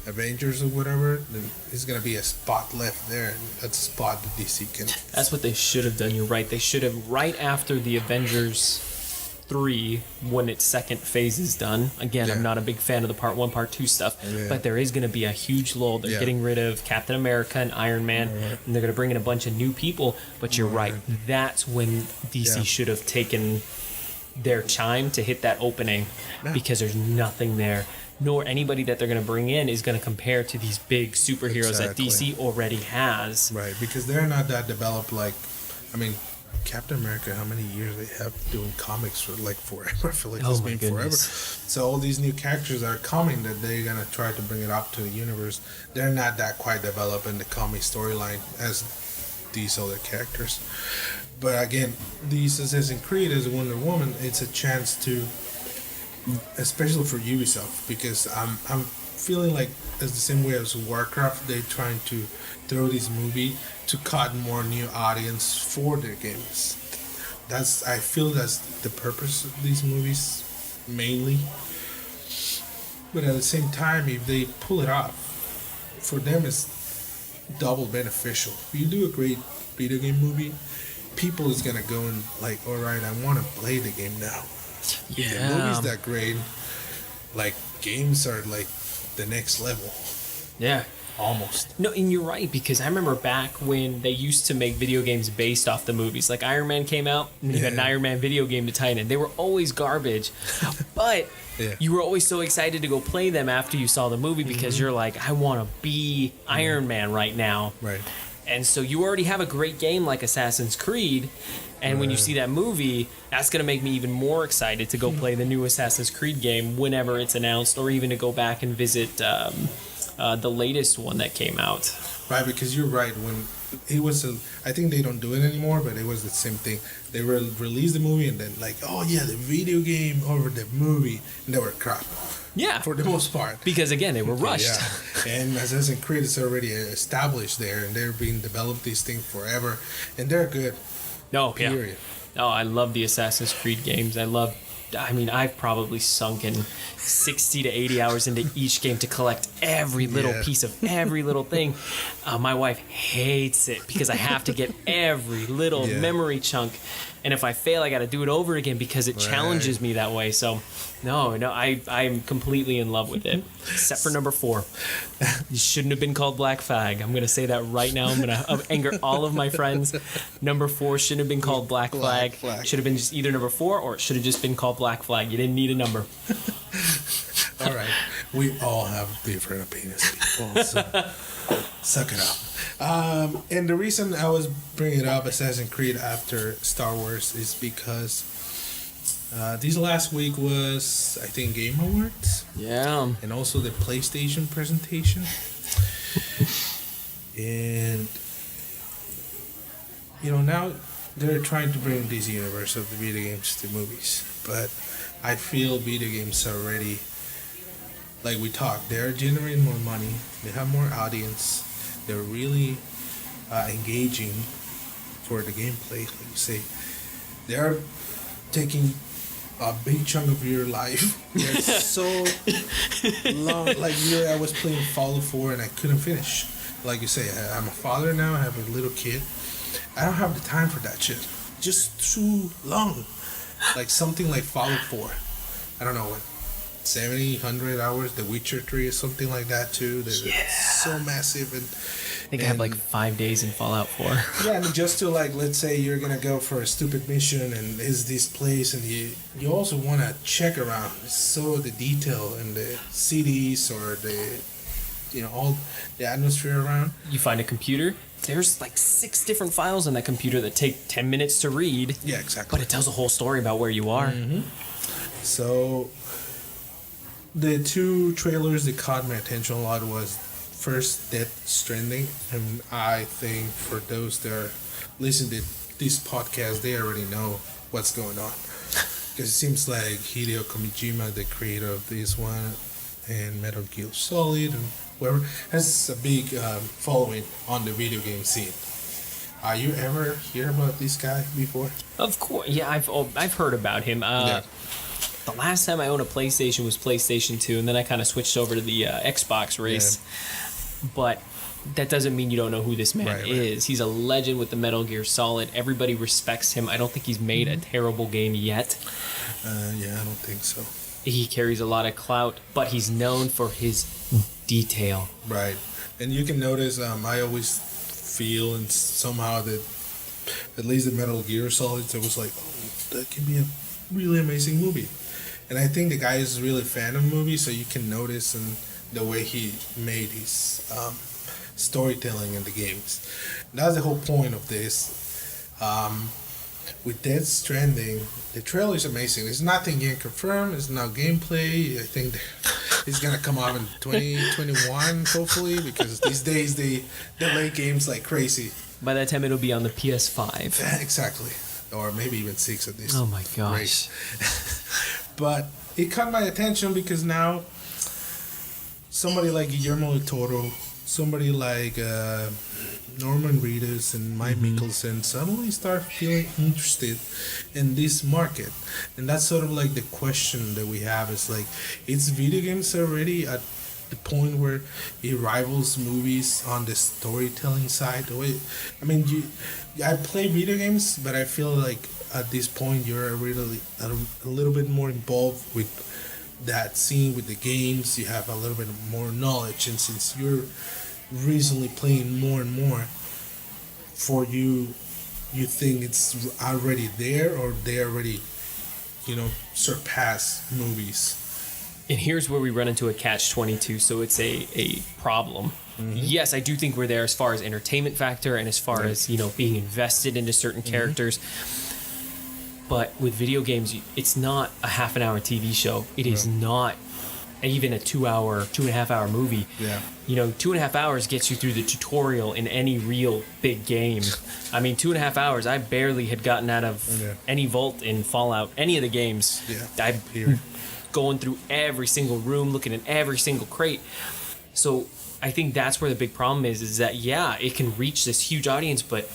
Avengers or whatever, then there's gonna be a spot left there, and that's a spot that DC can. That's what they should have done. You're right. They should have, right after the Avengers 3, when its second phase is done. Again, I'm not a big fan of the Part 1, Part 2 stuff, but there is going to be a huge lull. They're getting rid of Captain America and Iron Man, and they're going to bring in a bunch of new people. But you're right. That's when DC should have taken their chime to hit that opening, because there's nothing there. Nor anybody that they're going to bring in is going to compare to these big superheroes that DC already has. Right, because they're not that developed. Like, I mean, Captain America, how many years they have doing comics for, like, forever? I feel like it's been forever. So all these new characters that are coming that they're going to try to bring it up to the universe, they're not that quite developed in the comic storyline as these other characters. But again, these Assassin's Creed as Wonder Woman, it's a chance to, especially for Ubisoft, because I'm feeling like it's the same way as Warcraft, they're trying to throw this movie to cut more new audience for their games. I feel that's the purpose of these movies mainly. But at the same time, if they pull it off, for them it's double beneficial. If you do a great video game movie, people is gonna go and like, all right, I want to play the game now. If the movie's that great, like, games are like the next level. Yeah. almost. No, and you're right, because I remember back when they used to make video games based off the movies. Like Iron Man came out, and you had an Iron Man video game to tie in. They were always garbage. But you were always so excited to go play them after you saw the movie because you're like, I want to be Iron Man right now. Right. And so you already have a great game like Assassin's Creed, and when you see that movie, that's going to make me even more excited to go play the new Assassin's Creed game whenever it's announced, or even to go back and visit the latest one that came out. Right, because you're right. When it was, I think they don't do it anymore, but it was the same thing. They released the movie and then like, oh yeah, the video game over the movie, and they were crap. Yeah, for the most part. Because again, they were rushed. Yeah. And Assassin's Creed is already established there, and they're being developed these things forever, and they're good. No, period. Yeah. Oh, I love the Assassin's Creed games. I've probably sunken 60 to 80 hours into each game to collect every little piece of every little thing. My wife hates it because I have to get every little memory chunk. And if I fail, I got to do it over again because it challenges me that way. So, no, I'm completely in love with it. Except for number 4. You shouldn't have been called Black Flag. I'm going to say that right now. I'm going to anger all of my friends. Number 4 shouldn't have been called Black Flag. Should have been just either number 4 or it should have just been called Black Flag. You didn't need a number. All right. We all have different opinions, people. So suck it up. And the reason I was bringing up Assassin's Creed after Star Wars is because this last week was, I think, Game Awards. Yeah. And also the PlayStation presentation. And, now they're trying to bring this universe of the video games to movies. But I feel video games are already, like we talked, they're generating more money. They have more audience. They're really engaging for the gameplay, like you say. They're taking a big chunk of your life. It's so long. Like I was playing Fallout 4 and I couldn't finish. Like you say, I'm a father now. I have a little kid. I don't have the time for that shit. Just too long. Like something like Fallout 4. I don't know what. 70, 100 hours. The Witcher 3 is something like that too. It's so massive. And I think I have like 5 days in Fallout 4. Yeah, and just to let's say you're gonna go for a stupid mission and is this place, and you also want to check around, so the detail and the cities or the all the atmosphere around. You find a computer. There's like 6 different files on that computer that take 10 minutes to read. Yeah, exactly. But it tells a whole story about where you are. Mm-hmm. So the 2 trailers that caught my attention a lot was first Death Stranding, and I think for those that are listening to this podcast, they already know what's going on. Because it seems like Hideo Kojima, the creator of this one, and Metal Gear Solid, and whoever, has a big following on the video game scene. You ever hear about this guy before? Of course, yeah, I've heard about him. The last time I owned a PlayStation was PlayStation 2, and then I kind of switched over to the Xbox race. Yeah. But that doesn't mean you don't know who this man is. He's a legend with the Metal Gear Solid. Everybody respects him. I don't think he's made a terrible game yet. Yeah, I don't think so. He carries a lot of clout, but he's known for his detail. Right. And you can notice, I always feel, and somehow that at least the Metal Gear Solid, I was like, oh, that can be a really amazing movie. And I think the guy is really a fan of movies, so you can notice in the way he made his storytelling in the games. That's the whole point of this. With Death Stranding, the trailer is amazing. There's nothing yet confirmed. There's no gameplay. I think it's gonna come out in 2021, hopefully, because these days they delay games like crazy. By that time, it'll be on the PS5. Yeah, exactly, or maybe even 6 at this. Oh my gosh! But it caught my attention because now somebody like Guillermo del Toro, somebody like Norman Reedus and Mike Mickelson suddenly start feeling interested in this market. And that's sort of like the question that we have is like, is video games already at the point where it rivals movies on the storytelling side? I mean, I play video games, but I feel like at this point you're really a little bit more involved with that scene with the games. You have a little bit more knowledge, and since you're recently playing more and more, for you, you think it's already there, or they already, surpass movies? And here's where we run into a catch-22, so it's a problem. Yes, I do think we're there as far as entertainment factor and as far as, being invested into certain characters. But with video games, it's not a half an hour TV show. It is not even a 2.5 hour movie. Yeah. 2.5 hours gets you through the tutorial in any real big game. I mean, 2.5 hours, I barely had gotten out of any vault in Fallout, any of the games. Yeah. I'm going through every single room, looking at every single crate. So I think that's where the big problem is that, it can reach this huge audience, but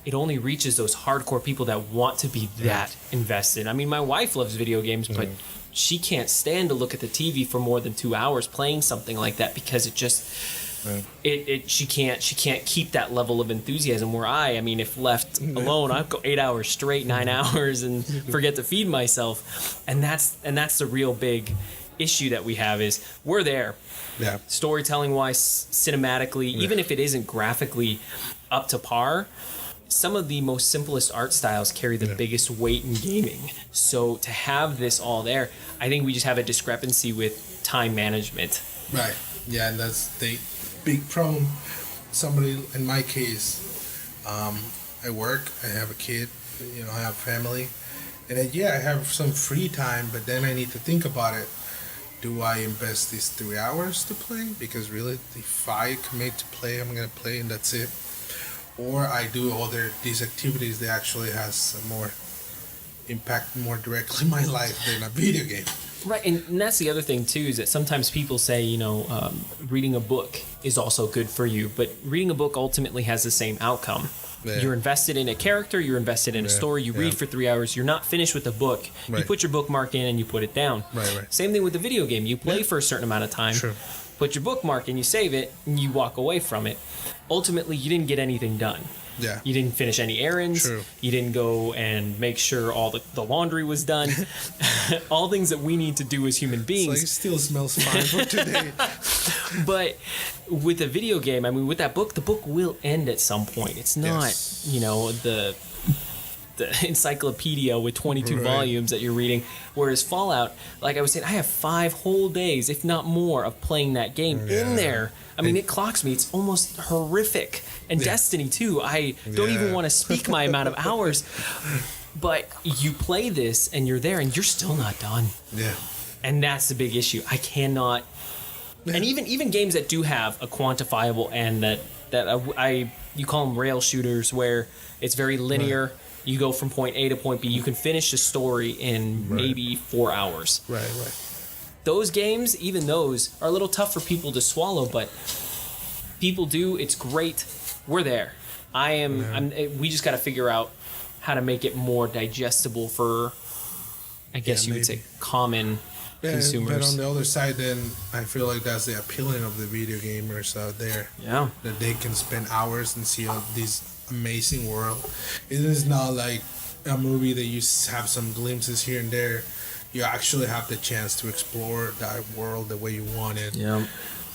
it only reaches those hardcore people that want to be that invested. I mean, my wife loves video games, but she can't stand to look at the TV for more than 2 hours playing something like that, because it just she can't keep that level of enthusiasm. Where I mean, if left alone, I'd go 8 hours straight, 9 hours, and forget to feed myself. And that's the real big issue that we have, is we're there. Yeah. Storytelling wise, cinematically, even if it isn't graphically up to par, some of the most simplest art styles carry the biggest weight in gaming. So to have this all there, I think we just have a discrepancy with time management. Right. Yeah, and that's the big problem. Somebody, in my case, I work, I have a kid, I have family, and then, I have some free time, but then I need to think about it. Do I invest these 3 hours to play? Because really, if I commit to play, I'm going to play and that's it. Or I do these activities that actually has a more impact more directly my life than a video game. Right, and that's the other thing too, is that sometimes people say, reading a book is also good for you, but reading a book ultimately has the same outcome. Yeah. You're invested in a character, you're invested in a story, you read for 3 hours, you're not finished with the book. Right. You put your bookmark in and you put it down. Right. Same thing with the video game. You play for a certain amount of time, put your bookmark in, you save it, and you walk away from it. Ultimately, you didn't get anything done. Yeah. You didn't finish any errands. True. You didn't go and make sure all the laundry was done. All things that we need to do as human beings. It still smells fine for today. But with a video game, I mean, with that book, the book will end at some point. It's not, the encyclopedia with 22 volumes that you're reading. Whereas Fallout, like I was saying, I have 5 whole days, if not more, of playing that game in there. I mean, it clocks me. It's almost horrific. And Destiny, too. I don't even want to speak my amount of hours. But you play this, and you're there, and you're still not done. Yeah. And that's the big issue. I cannot... And even games that do have a quantifiable end that you call them rail shooters, where it's very linear. Right. You go from point A to point B. You can finish a story in maybe 4 hours. Right. Those games, even those, are a little tough for people to swallow, but people do. It's great. We're there. We just got to figure out how to make it more digestible for, I guess you would say, common consumers. But on the other side, then, I feel like that's the appealing of the video gamers out there. Yeah. That they can spend hours and see this amazing world. It is not like a movie that you have some glimpses here and there. You actually have the chance to explore that world the way you want it. Yeah.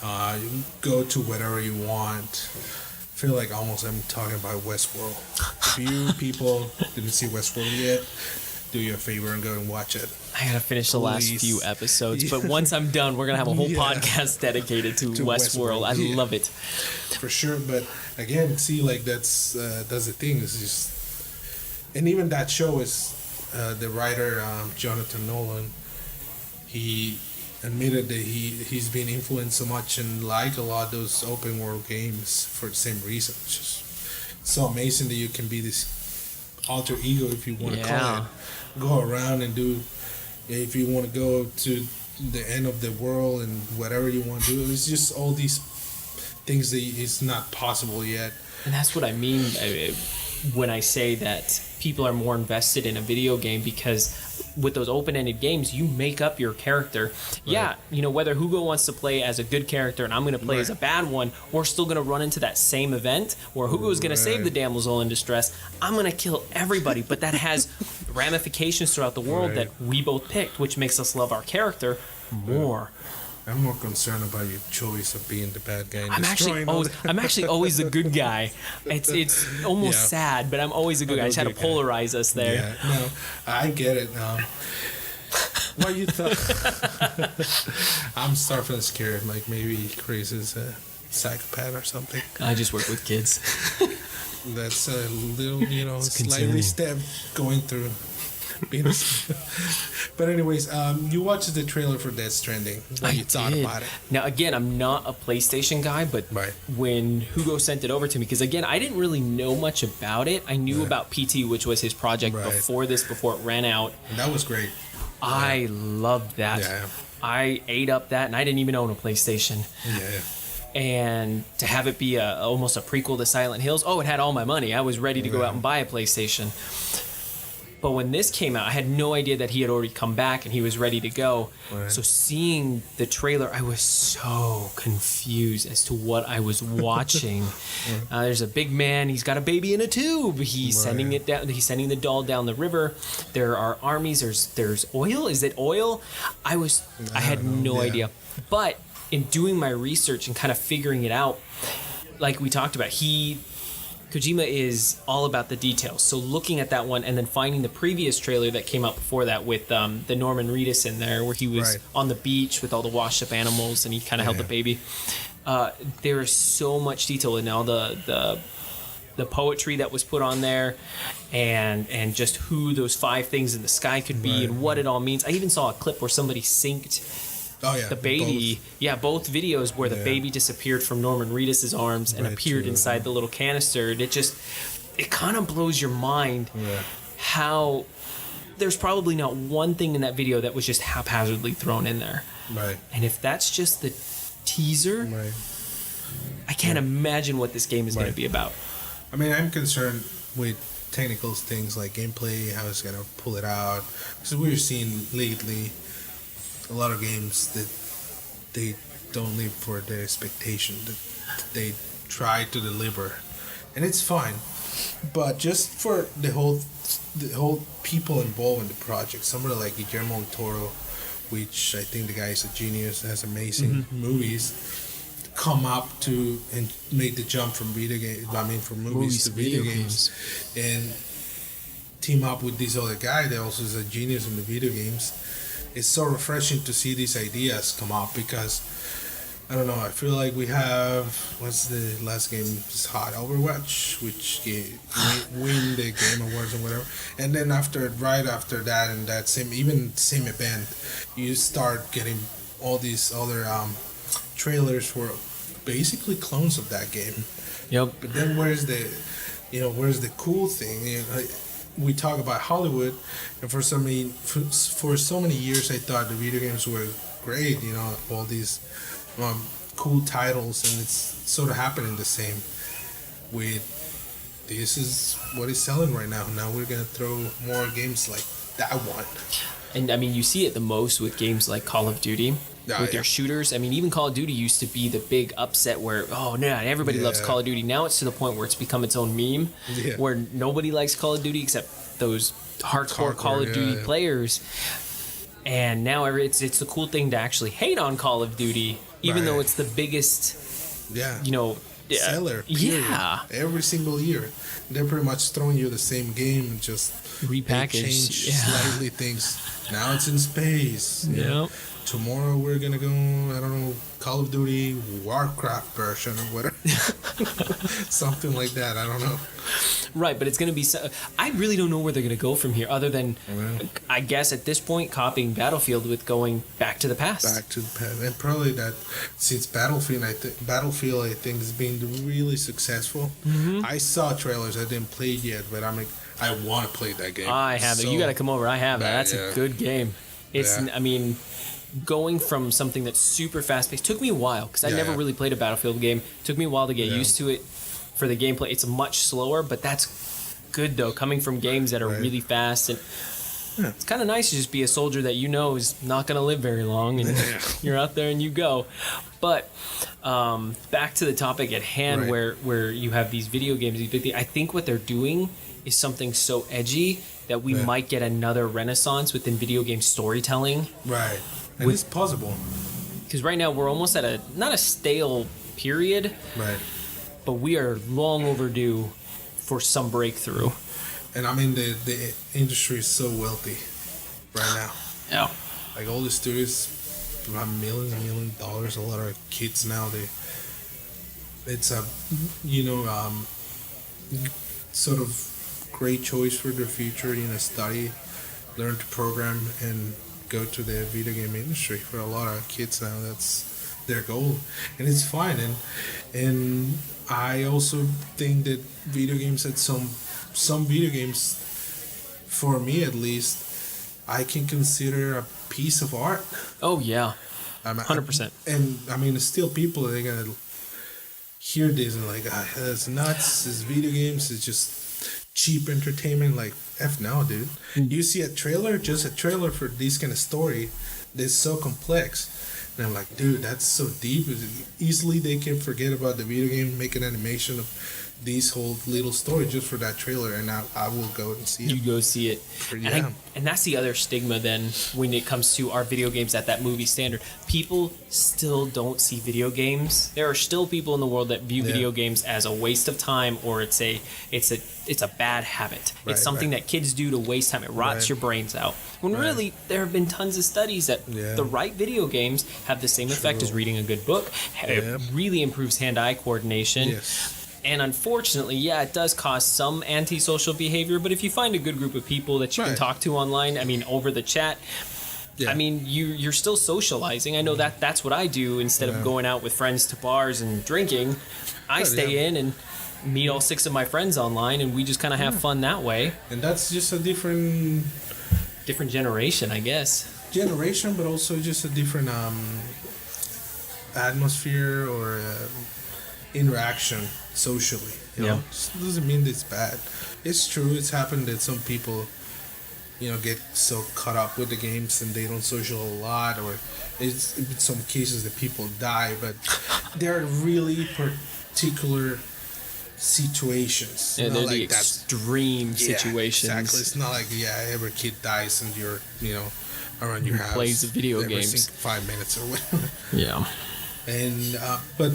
You go to whatever you want. I feel like almost I'm talking about Westworld. If you people didn't see Westworld yet, do you a favor and go and watch it. I gotta finish the last few episodes, but once I'm done, we're gonna have a whole podcast dedicated to Westworld. I love it. For sure, but again, see, like that's the thing. It's just, and even that show is the writer Jonathan Nolan. He admitted that he's been influenced so much and like a lot of those open world games for the same reason. It's just so amazing that you can be this alter ego, if you want to call it. Go around and do, if you want to go to the end of the world and whatever you want to do. It's just all these things that it's not possible yet. And that's what I mean when I say that people are more invested in a video game, because with those open-ended games, you make up your character. Right. Yeah, whether Hugo wants to play as a good character and I'm going to play as a bad one, we're still going to run into that same event where Hugo's going to save the damsel in distress. I'm going to kill everybody, but that has ramifications throughout the world that we both picked, which makes us love our character more. I'm more concerned about your choice of being the bad guy and I'm actually always the good guy. It's almost sad, but I'm always a good guy. I just had to polarize us there. Yeah, no, I get it. What you thought? I'm starting to scared. Like maybe Chris is a psychopath or something. I just work with kids. That's a little, It's slightly concerning. step going through. But anyways, you watched the trailer for Death Stranding. What you thought did. about it? Now, again, I'm not a PlayStation guy, but Right. when Hugo sent it over to me, because again, I didn't really know much about it. I knew about PT, which was his project Right. before it ran out. And that was great. I loved that. Yeah. I ate up that, and I didn't even own a PlayStation. Yeah. And to have it be almost a prequel to Silent Hills, it had all my money. I was ready to go out and buy a PlayStation. But when this came out, I had no idea that he had already come back and he was ready to go. Right. So seeing the trailer, I was so confused as to what I was watching. There's a big man. He's got a baby in a tube. He's sending it down. He's sending the doll down the river. There are armies. There's oil. Is it oil? I had no idea. But in doing my research and kind of figuring it out, like we talked about, Kojima is all about the details. So looking at that one and then finding the previous trailer that came out before that with the Norman Reedus in there, where he was on the beach with all the washed up animals and he kind of held the baby. There is so much detail in all the poetry that was put on there, and just who those 5 things in the sky could be and what it all means. I even saw a clip where somebody synced the baby. Both videos where the baby disappeared from Norman Reedus' arms and appeared inside the little canister. And it kind of blows your mind how there's probably not one thing in that video that was just haphazardly thrown in there. Right. And if that's just the teaser, I can't imagine what this game is going to be about. I mean, I'm concerned with technical things like gameplay, how it's going to pull it out. Because we're seeing lately a lot of games that they don't live for their expectation, that they try to deliver, and it's fine. But just for the whole people involved in the project, somebody like Guillermo del Toro, which I think the guy is a genius, has amazing movies, come up to and make the jump from from movies to video games, and team up with this other guy that also is a genius in the video games. It's so refreshing to see these ideas come up because, I don't know, I feel like we have, what's the last game? It's hot, Overwatch, which win the Game Awards and whatever. And then right after that, and that same event, you start getting all these other trailers for basically clones of that game. Yep. But then where's the cool thing? We talk about Hollywood, and for so many years I thought the video games were great, all these cool titles, and it's sort of happening the same with this is what is selling right now. Now we're gonna throw more games like that one. And I mean, you see it the most with games like Call of Duty. With their shooters. I mean, even Call of Duty used to be the big upset where, everybody loves Call of Duty. Now it's to the point where it's become its own meme, where nobody likes Call of Duty except those hardcore Call of Duty players. And now it's the cool thing to actually hate on Call of Duty, even though it's the biggest, seller. Period. Yeah. Every single year, they're pretty much throwing you the same game, just repackaged, change slightly things. Now it's in space. Yep. Tomorrow we're gonna go, I don't know, Call of Duty Warcraft version or whatever. Something like that, I don't know. Right, but it's gonna be I really don't know where they're gonna go from here, other than I guess at this point copying Battlefield with going back to the past. And probably that since Battlefield I think is being really successful. I saw trailers, I didn't play it yet, but I want to play that game. I have it. You got to come over. I have it. That's a good game. I mean, going from something that's super fast paced took me a while because I never really played a Battlefield game. Took me a while to get used to it. For the gameplay, it's much slower, but that's good though. Coming from games that are really fast, and it's kind of nice to just be a soldier that is not going to live very long, and you're out there and you go. But back to the topic at hand, where you have these video games. I think what they're doing is something so edgy that we might get another renaissance within video game storytelling. Right. And it's possible. Because right now we're almost at not a stale period, Right. but we are long overdue for some breakthrough. And I mean, the industry is so wealthy right now. Yeah. Like all the studios have millions and millions of dollars. A lot of kids now, it's a, sort of great choice for their future. Study, learn to program, and go to the video game industry. For a lot of kids now, that's their goal, and it's fine. And I also think that video games had some video games, for me at least, I can consider a piece of art. Oh yeah, 100%. And I mean, still people they're gonna hear this and like, that's nuts. This video games is just cheap entertainment. Like, F no, dude. You see just a trailer for this kind of story that's so complex. And I'm like, dude, that's so deep. Easily they can forget about the video game, make an animation of this whole little story just for that trailer, and I will go and see it. You go see it. Yeah. And that's the other stigma then when it comes to our video games at that movie standard. People still don't see video games. There are still people in the world that view video games as a waste of time, or it's a bad habit. Right, it's something that kids do to waste time. It rots your brains out. When really there have been tons of studies that the right video games have the same effect as reading a good book. It really improves hand-eye coordination. Yes. And unfortunately, it does cause some antisocial behavior. But if you find a good group of people that you can talk to online, I mean, over the chat, I mean, you're still socializing. I know that's what I do. Instead of going out with friends to bars and drinking, I stay in and meet all 6 of my friends online, and we just kind of have fun that way. And that's just a different generation, I guess. Generation, but also just a different atmosphere or interaction socially. You know? It doesn't mean it's bad. It's true. It's happened that some people, get so caught up with the games and they don't social a lot, or it's in some cases that people die. But there are really particular situations. Yeah, they're the extreme situations. Exactly. It's not like every kid dies and you're around your house plays video every games 5 minutes or whatever. Yeah. And but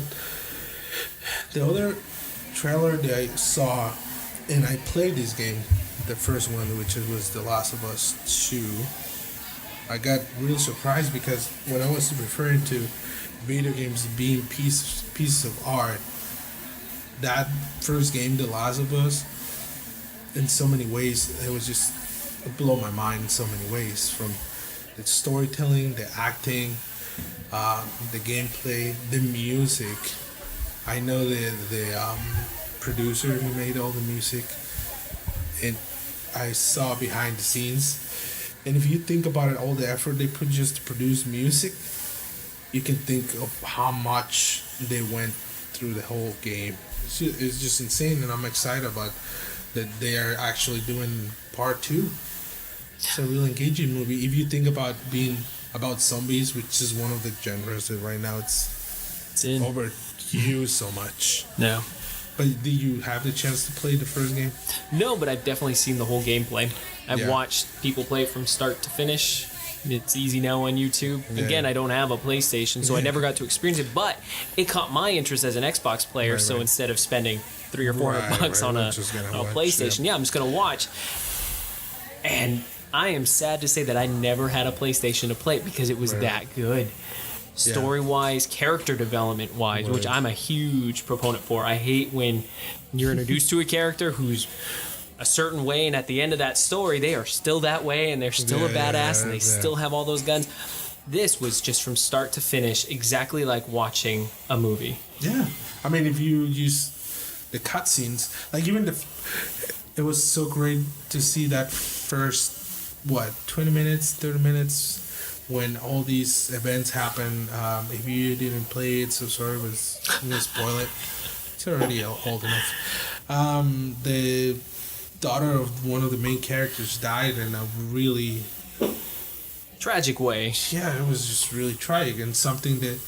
the other trailer that I saw, and I played this game, the first one, which was The Last of Us 2, I got real surprised because when I was referring to video games being pieces of art, that first game, The Last of Us, in so many ways, it blew my mind in so many ways, from the storytelling, the acting, the gameplay, the music. I know the producer who made all the music, and I saw behind the scenes. And if you think about it, all the effort they put just to produce music, you can think of how much they went through the whole game. It's just insane, and I'm excited about that they are actually doing part 2. It's a real engaging movie. If you think about being about zombies, which is one of the genres that right now it's overused so much. No. But did you have the chance to play the first game? No, but I've definitely seen the whole gameplay. I've watched people play it from start to finish. It's easy now on YouTube. Yeah. Again, I don't have a PlayStation, so I never got to experience it, but it caught my interest as an Xbox player, so instead of spending $300 or $400 on a PlayStation, I'm just going to watch. And I am sad to say that I never had a PlayStation to play it because it was that good. Story-wise, character development-wise, which I'm a huge proponent for. I hate when you're introduced to a character who's a certain way, and at the end of that story, they are still that way, and they're still a badass, and they still have all those guns. This was just from start to finish, exactly like watching a movie. Yeah. I mean, if you use the cutscenes, like even it was so great to see that first, 20 minutes, 30 minutes, when all these events happen. If you didn't play it, so sorry, I'm going to spoil it. It's already old enough. The daughter of one of the main characters died in a really tragic way. Yeah, it was just really tragic, and something that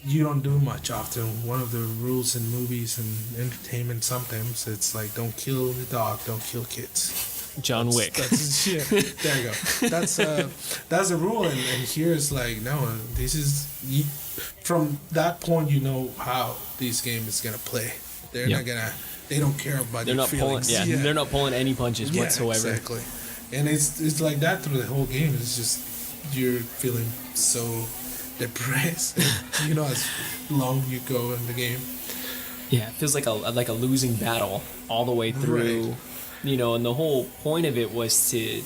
you don't do much often. One of the rules in movies and entertainment sometimes, it's like, don't kill the dog, don't kill kids. John Wick. That's yeah. There you go. That's the rule, and here it's like no. This is from that point you know how this game is gonna play. They're not gonna. They don't care about they're your not feelings. pulling. Yeah, they're not pulling any punches whatsoever. Exactly. And it's like that through the whole game. It's just you're feeling so depressed. You know, as long you go in the game. Yeah, it feels like a losing battle all the way through. Right. You know, and the whole point of it was to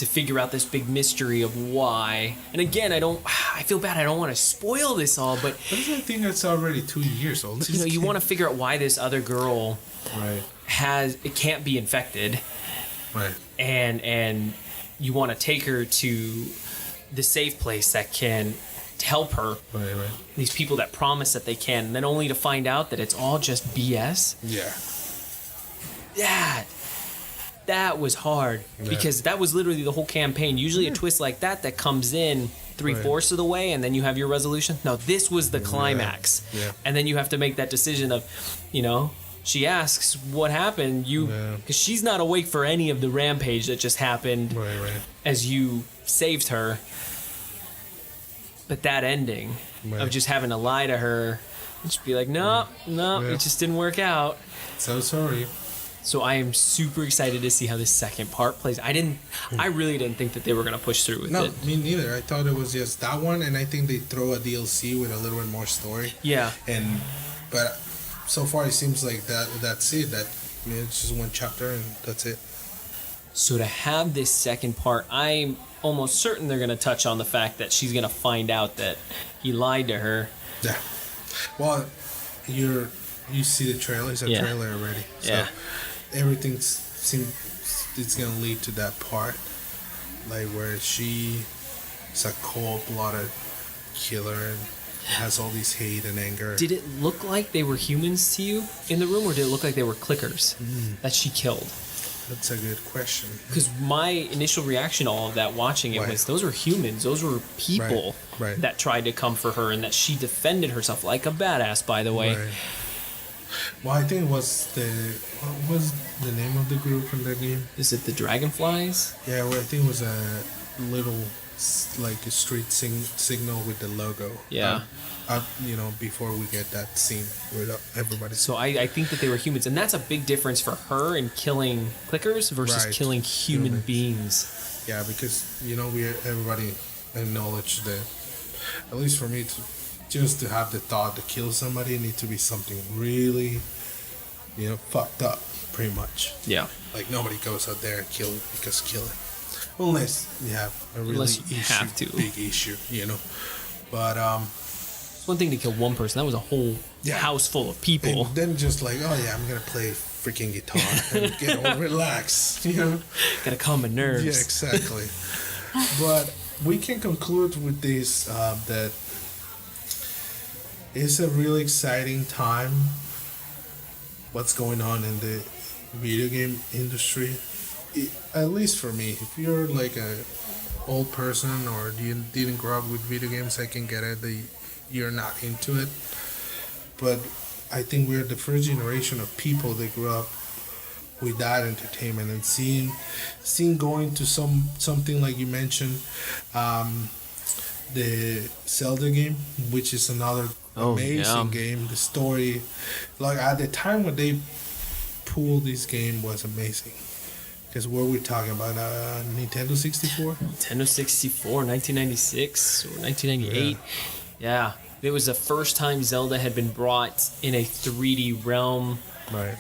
figure out this big mystery of why. And again, I feel bad. I don't want to spoil this all, but I think it's already 2 years old. you know, you want to figure out why this other girl it can't be infected. Right. And you want to take her to the safe place that can help her. Right. These people that promise that they can, and then only to find out that it's all just BS. Yeah. That was hard because that was literally the whole campaign. Usually a twist like that comes in 3/4 of the way and then you have your resolution. No, this was the climax. Yeah. And then you have to make that decision of, you know, she asks what happened, because she's not awake for any of the rampage that just happened as you saved her. But that ending of just having to lie to her and just be like, no, it just didn't work out. So sorry. So I am super excited to see how this second part plays. I really didn't think that they were going to push through with it. No, me neither. I thought it was just that one, and I think they throw a DLC with a little bit more story. Yeah. But so far it seems like that's it. It's just one chapter and that's it. So to have this second part, I'm almost certain they're going to touch on the fact that she's going to find out that he lied to her. Yeah. Well, you see the trailer. It's a trailer already. So everything seems it's going to lead to that part, like where she is a cold-blooded killer and has all this hate and anger. Did it look like they were humans to you in the room, or did it look like they were clickers that she killed? That's a good question. Because my initial reaction to all of that watching it was, those were humans. Those were people that tried to come for her, and that she defended herself like a badass, by the way. Right. Well, I think it was what was the name of the group in that game? Is it the Dragonflies? Yeah, well, I think it was a little like a street signal with the logo. Yeah. You know, before we get that scene with everybody. So I think that they were humans, and that's a big difference for her in killing clickers versus killing human beings. Yeah, because you know everybody acknowledge that, at least for me, just to have the thought to kill somebody need to be something really, you know, fucked up, pretty much. Yeah. Like nobody goes out there and kill because killing, unless you have a really big issue, you know. But it's one thing to kill one person. That was a whole house full of people. And then just like, oh yeah, I'm gonna play freaking guitar and get all relaxed, you know. Gotta calm my nerves. Yeah, exactly. But we can conclude with this that it's a really exciting time. What's going on in the video game industry? At least for me, if you're like a old person or you didn't grow up with video games, I can get it. You're not into it, but I think we're the first generation of people that grew up with that entertainment and seeing going to something like you mentioned, the Zelda game, which is another amazing game. The story, like at the time when they pulled this game, was amazing. Because what we're talking about, Nintendo 64? Nintendo 64, 1996 or 1998. Yeah. It was the first time Zelda had been brought in a 3D realm. Right.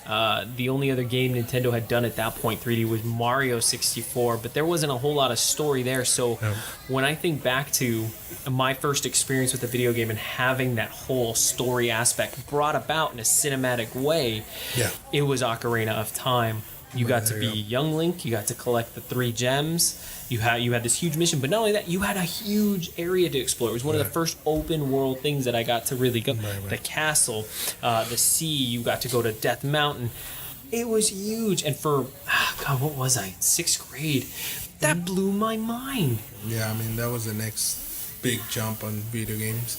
The only other game Nintendo had done at that point 3D was Mario 64, but there wasn't a whole lot of story there. So when I think back to my first experience with a video game and having that whole story aspect brought about in a cinematic way, it was Ocarina of Time. You got to be young Link. You got to collect the 3 gems. You had this huge mission, but not only that, you had a huge area to explore. It was one of the first open world things that I got to really go. The castle, the sea. You got to go to Death Mountain. It was huge, and for what was I? 6th grade. That blew my mind. Yeah, I mean that was the next big jump on video games,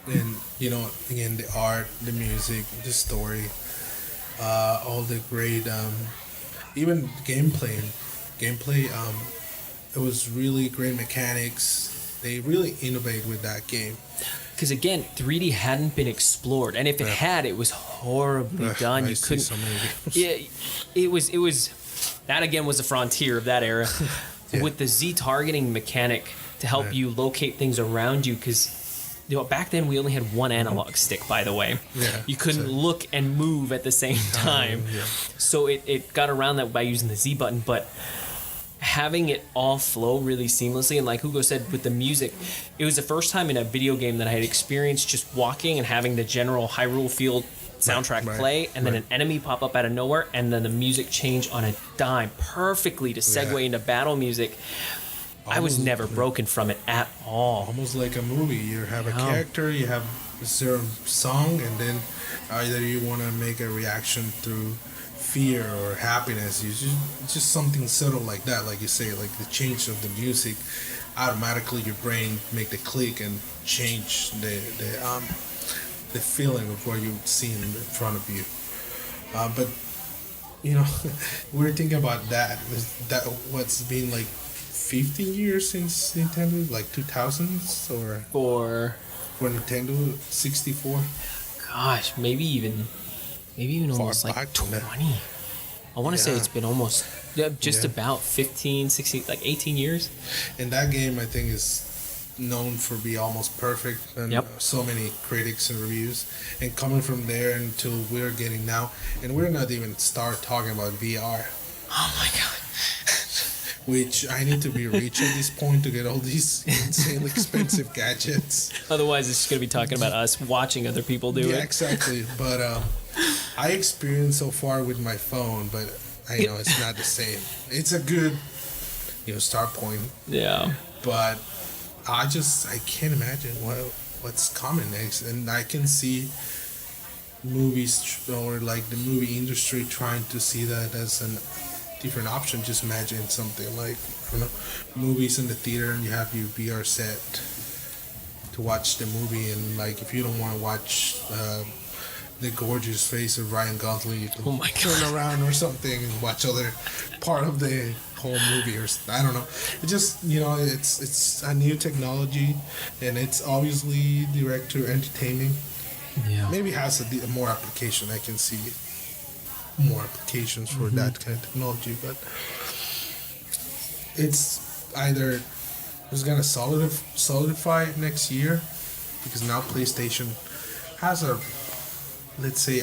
and you know, again, the art, the music, the story. All the great even gameplay. It was really great mechanics. They really innovate with that game. Because again, 3D hadn't been explored, and if it had, it was horribly done. You couldn't. So many It was that again was the frontier of that era, with the Z targeting mechanic to help you locate things around you. Because back then we only had one analog stick. By the way, you couldn't look and move at the same time. So it got around that by using the Z button, but having it all flow really seamlessly, and like Hugo said with the music, it was the first time in a video game that I had experienced just walking and having the general Hyrule Field soundtrack play, and then an enemy pop up out of nowhere, and then the music change on a dime perfectly to segue into battle music. I was never broken from it at all. Almost like a movie. You have a character, you have a certain song, and then either you want to make a reaction through fear or happiness. It's just something subtle like that, like you say, like the change of the music. Automatically, your brain make the click and change the feeling of what you've seen in front of you. But we're thinking about that. That what's been like 50 years since Nintendo, like 2000s, or for Nintendo 64. Gosh, maybe even almost like 20. I want to say it's been almost just about 15, 16, like 18 years. And that game, I think, is known for be almost perfect, and so many critics and reviews. And coming from there until we're getting now, and we're not even start talking about VR. Oh my god. Which I need to be rich at this point to get all these insanely expensive gadgets. Otherwise, it's just going to be talking about us watching other people do it. Yeah, exactly. But I experienced so far with my phone, but I know it's not the same. It's a good, start point. Yeah. But I can't imagine what's coming next, and I can see movies or like the movie industry trying to see that as an different option. Just imagine something like, movies in the theater, and you have your VR set to watch the movie, and like if you don't want to watch the gorgeous face of Ryan Gosling, you can turn around or something and watch other part of the whole movie, or I don't know. It just it's a new technology, and it's obviously direct to entertaining. Yeah, maybe it has a more application. I can see more applications for that kind of technology, but it's either it's gonna solidify next year, because now PlayStation has a, let's say,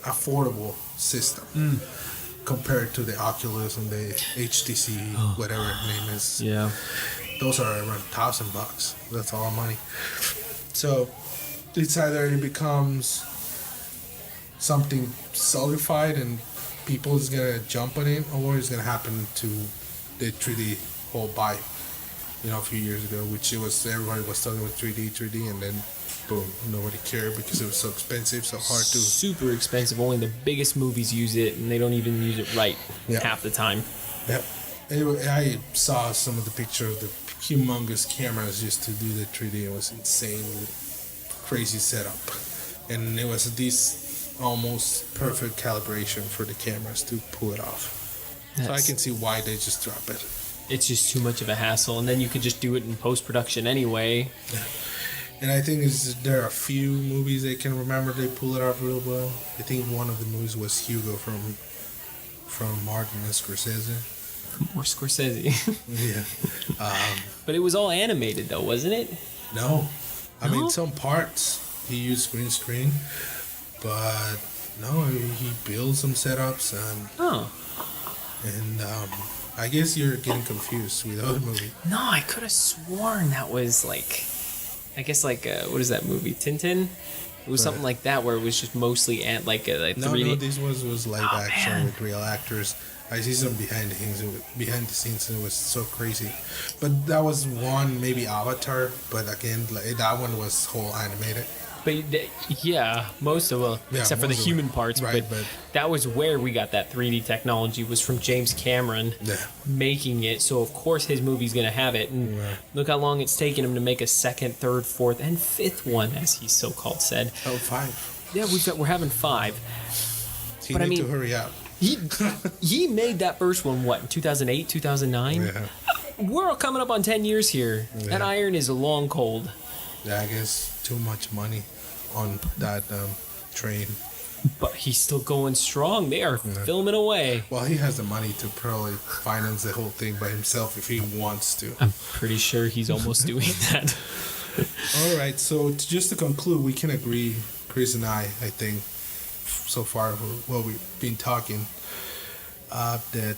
affordable system compared to the Oculus and the HTC, whatever the name is. Yeah, those are around $1,000. That's all money. So it's either it becomes something solidified and people is gonna jump on it, or it's gonna happen to the 3D whole buy. A few years ago, which it was, everybody was talking about 3D, and then boom, nobody cared because it was so expensive, so hard to. Super expensive. Only the biggest movies use it, and they don't even use it right half the time. Yep. Anyway, I saw some of the pictures of the humongous cameras just to do the 3D. It was insane, crazy setup, and it was this almost perfect calibration for the cameras to pull it off. So I can see why they just drop it. It's just too much of a hassle, and then you could just do it in post-production anyway. Yeah. And I think there are a few movies they can remember they pull it off real well. I think one of the movies was Hugo from Martin Scorsese. More Scorsese. Yeah. But it was all animated though, wasn't it? No. I mean, some parts he used green screen, but no, he built some setups and I guess you're getting confused with the other movie. No, I could have sworn that was like, I guess like what is that movie, Tintin? It was something like that where it was just mostly like 3D. No, this was live action with real actors. I see some behind the scenes, and it was so crazy. But that was one, maybe Avatar, but again, that one was whole animated. But yeah, most of them, except for the human parts. Right, but that was where we got that 3D technology, was from James Cameron making it. So of course his movie's gonna have it. And look how long it's taken him to make a second, third, fourth, and fifth one, as he so-called said. Oh, 5. Yeah, we're having 5. So you need to hurry up. He made that first one, what, in 2008, 2009? Yeah. We're coming up on 10 years here. Yeah. That iron is long cold. Yeah, I guess too much money on that train. But he's still going strong. They are filming away. Well, he has the money to probably finance the whole thing by himself if he wants to. I'm pretty sure he's almost doing that. All right, so just to conclude, we can agree, Chris and I think, so far what we've been talking, that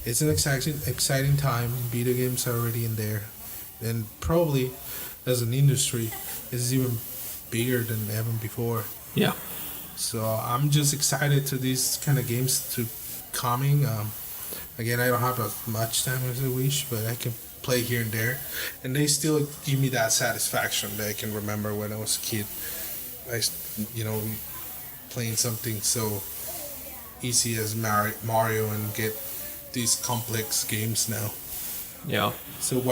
it's an exciting time. Video games are already in there, and probably as an industry, it's even bigger than ever before. Yeah. So I'm just excited to these kind of games to coming. Again, I don't have as much time as I wish, but I can play here and there, and they still give me that satisfaction that I can remember when I was a kid. Playing something so easy as Mario and get these complex games now. Yeah. So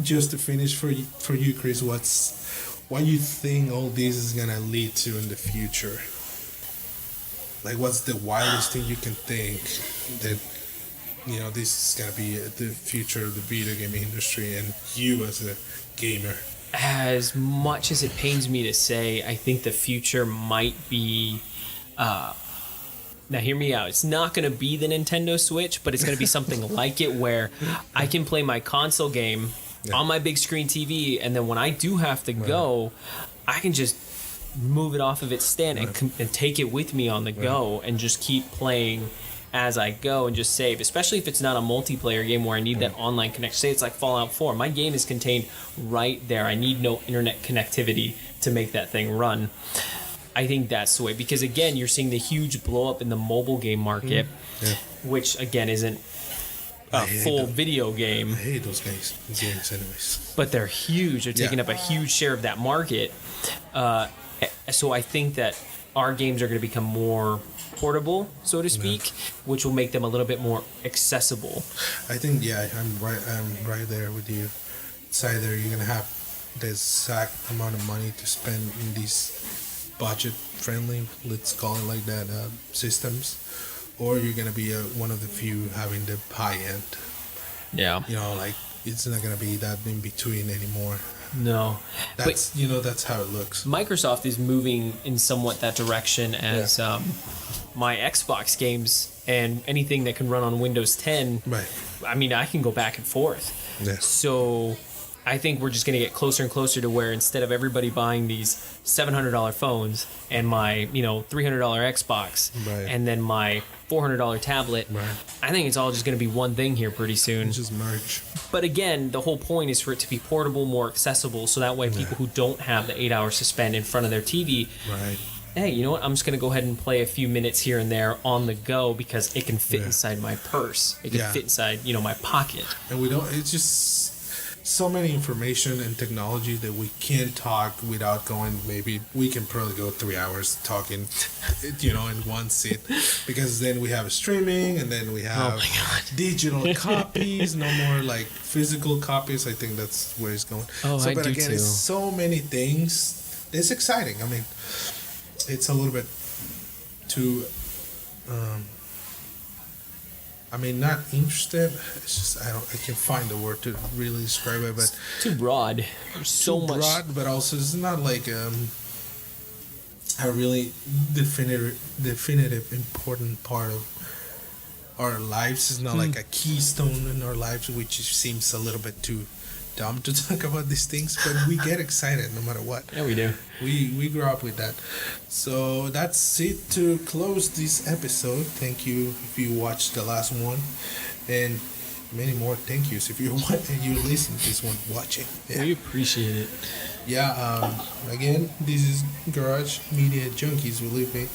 just to finish for you, Chris, what you think all this is gonna lead to in the future? Like, what's the wildest thing you can think that this is gonna be the future of the video game industry and you as a gamer? As much as it pains me to say, I think the future might be. Now, hear me out. It's not going to be the Nintendo Switch, but it's going to be something like it where I can play my console game on my big screen TV, and then when I do have to go, I can just move it off of its stand and take it with me on the go and just keep playing as I go and just save, especially if it's not a multiplayer game where I need that online connection. Say it's like Fallout 4. My game is contained right there. I need no internet connectivity to make that thing run. I think that's the way, because again, you're seeing the huge blow up in the mobile game market, which again isn't a full video game. I hate those games anyways. But they're huge. They're taking up a huge share of that market. So I think that our games are going to become more portable, so to speak, which will make them a little bit more accessible. I think I'm right there with you. It's either you're gonna have the exact amount of money to spend in these budget friendly, let's call it like that, systems, or you're gonna be one of the few having the high end. Yeah. Like, it's not gonna be that in between anymore. No. That's that's how it looks. Microsoft is moving in somewhat that direction as my Xbox games and anything that can run on Windows 10. Right. I mean, I can go back and forth. Yeah. So I think we're just going to get closer and closer to where instead of everybody buying these $700 phones and my, $300 Xbox and then my $400 tablet, I think it's all just going to be one thing here pretty soon. Just merge. But again, the whole point is for it to be portable, more accessible, so that way people who don't have the 8 hours to spend in front of their TV, hey, you know what? I'm just going to go ahead and play a few minutes here and there on the go because it can fit inside my purse. It can fit inside, my pocket. And it's just so many information and technology that we can't talk without going. Maybe we can probably go 3 hours talking, in one sit, because then we have streaming and then we have digital copies, no more like physical copies. I think that's where it's going. But again, it's so many things. It's exciting. I mean, it's a little bit too. Not interested. It's just I can't find the word to really describe it, but it's too broad. There's so much broad, but also it's not like a really definitive important part of our lives. It's not like a keystone in our lives, which seems a little bit too dumb to talk about these things, but we get excited no matter what. Yeah, we do. We grew up with that. So that's it to close this episode. Thank you if you watched the last one, and many more thank yous if you listen to this one watching. We appreciate it. Again, this is Garage Media Junkies. Believe me,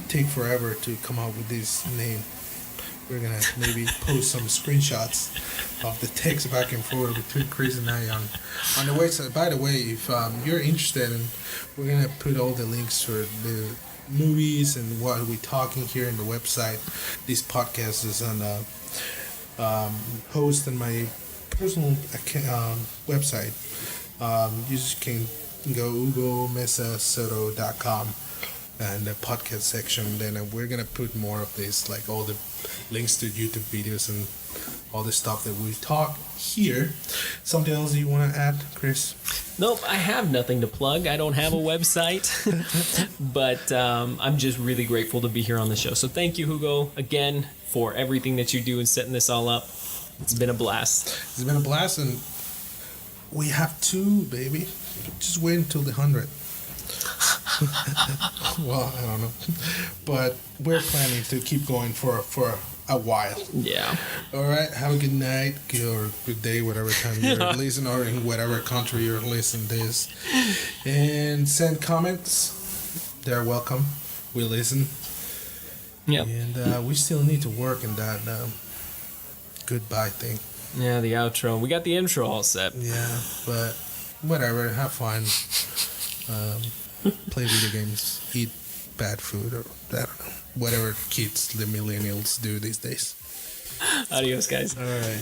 take forever to come up with this name. We're gonna maybe post some screenshots of the text back and forth between Chris and I on the website. By the way, if you're interested, we're gonna put all the links for the movies and what we're talking here in the website. This podcast is on host on my personal website. You just can go ugomesasoto.com and the podcast section. Then we're gonna put more of this, like all the links to YouTube videos and all the stuff that we talk here. Something else you want to add, Chris? Nope, I have nothing to plug. I don't have a website, but I'm just really grateful to be here on the show. So thank you, Hugo, again for everything that you do and setting this all up. It's been a blast. It's been a blast, and we have 2, baby. Just wait until the 100. Well, I don't know, but we're planning to keep going for a while. Yeah. All right. Have a good night or good day, whatever time you're listening, or in whatever country you're listening this. And send comments. They're welcome. We listen. Yeah. And we still need to work in that goodbye thing. Yeah, the outro. We got the intro all set. Yeah, but whatever. Have fun. Play video games. Eat bad food, or I don't know. Whatever kids, the millennials, do these days. Adios, guys. All right.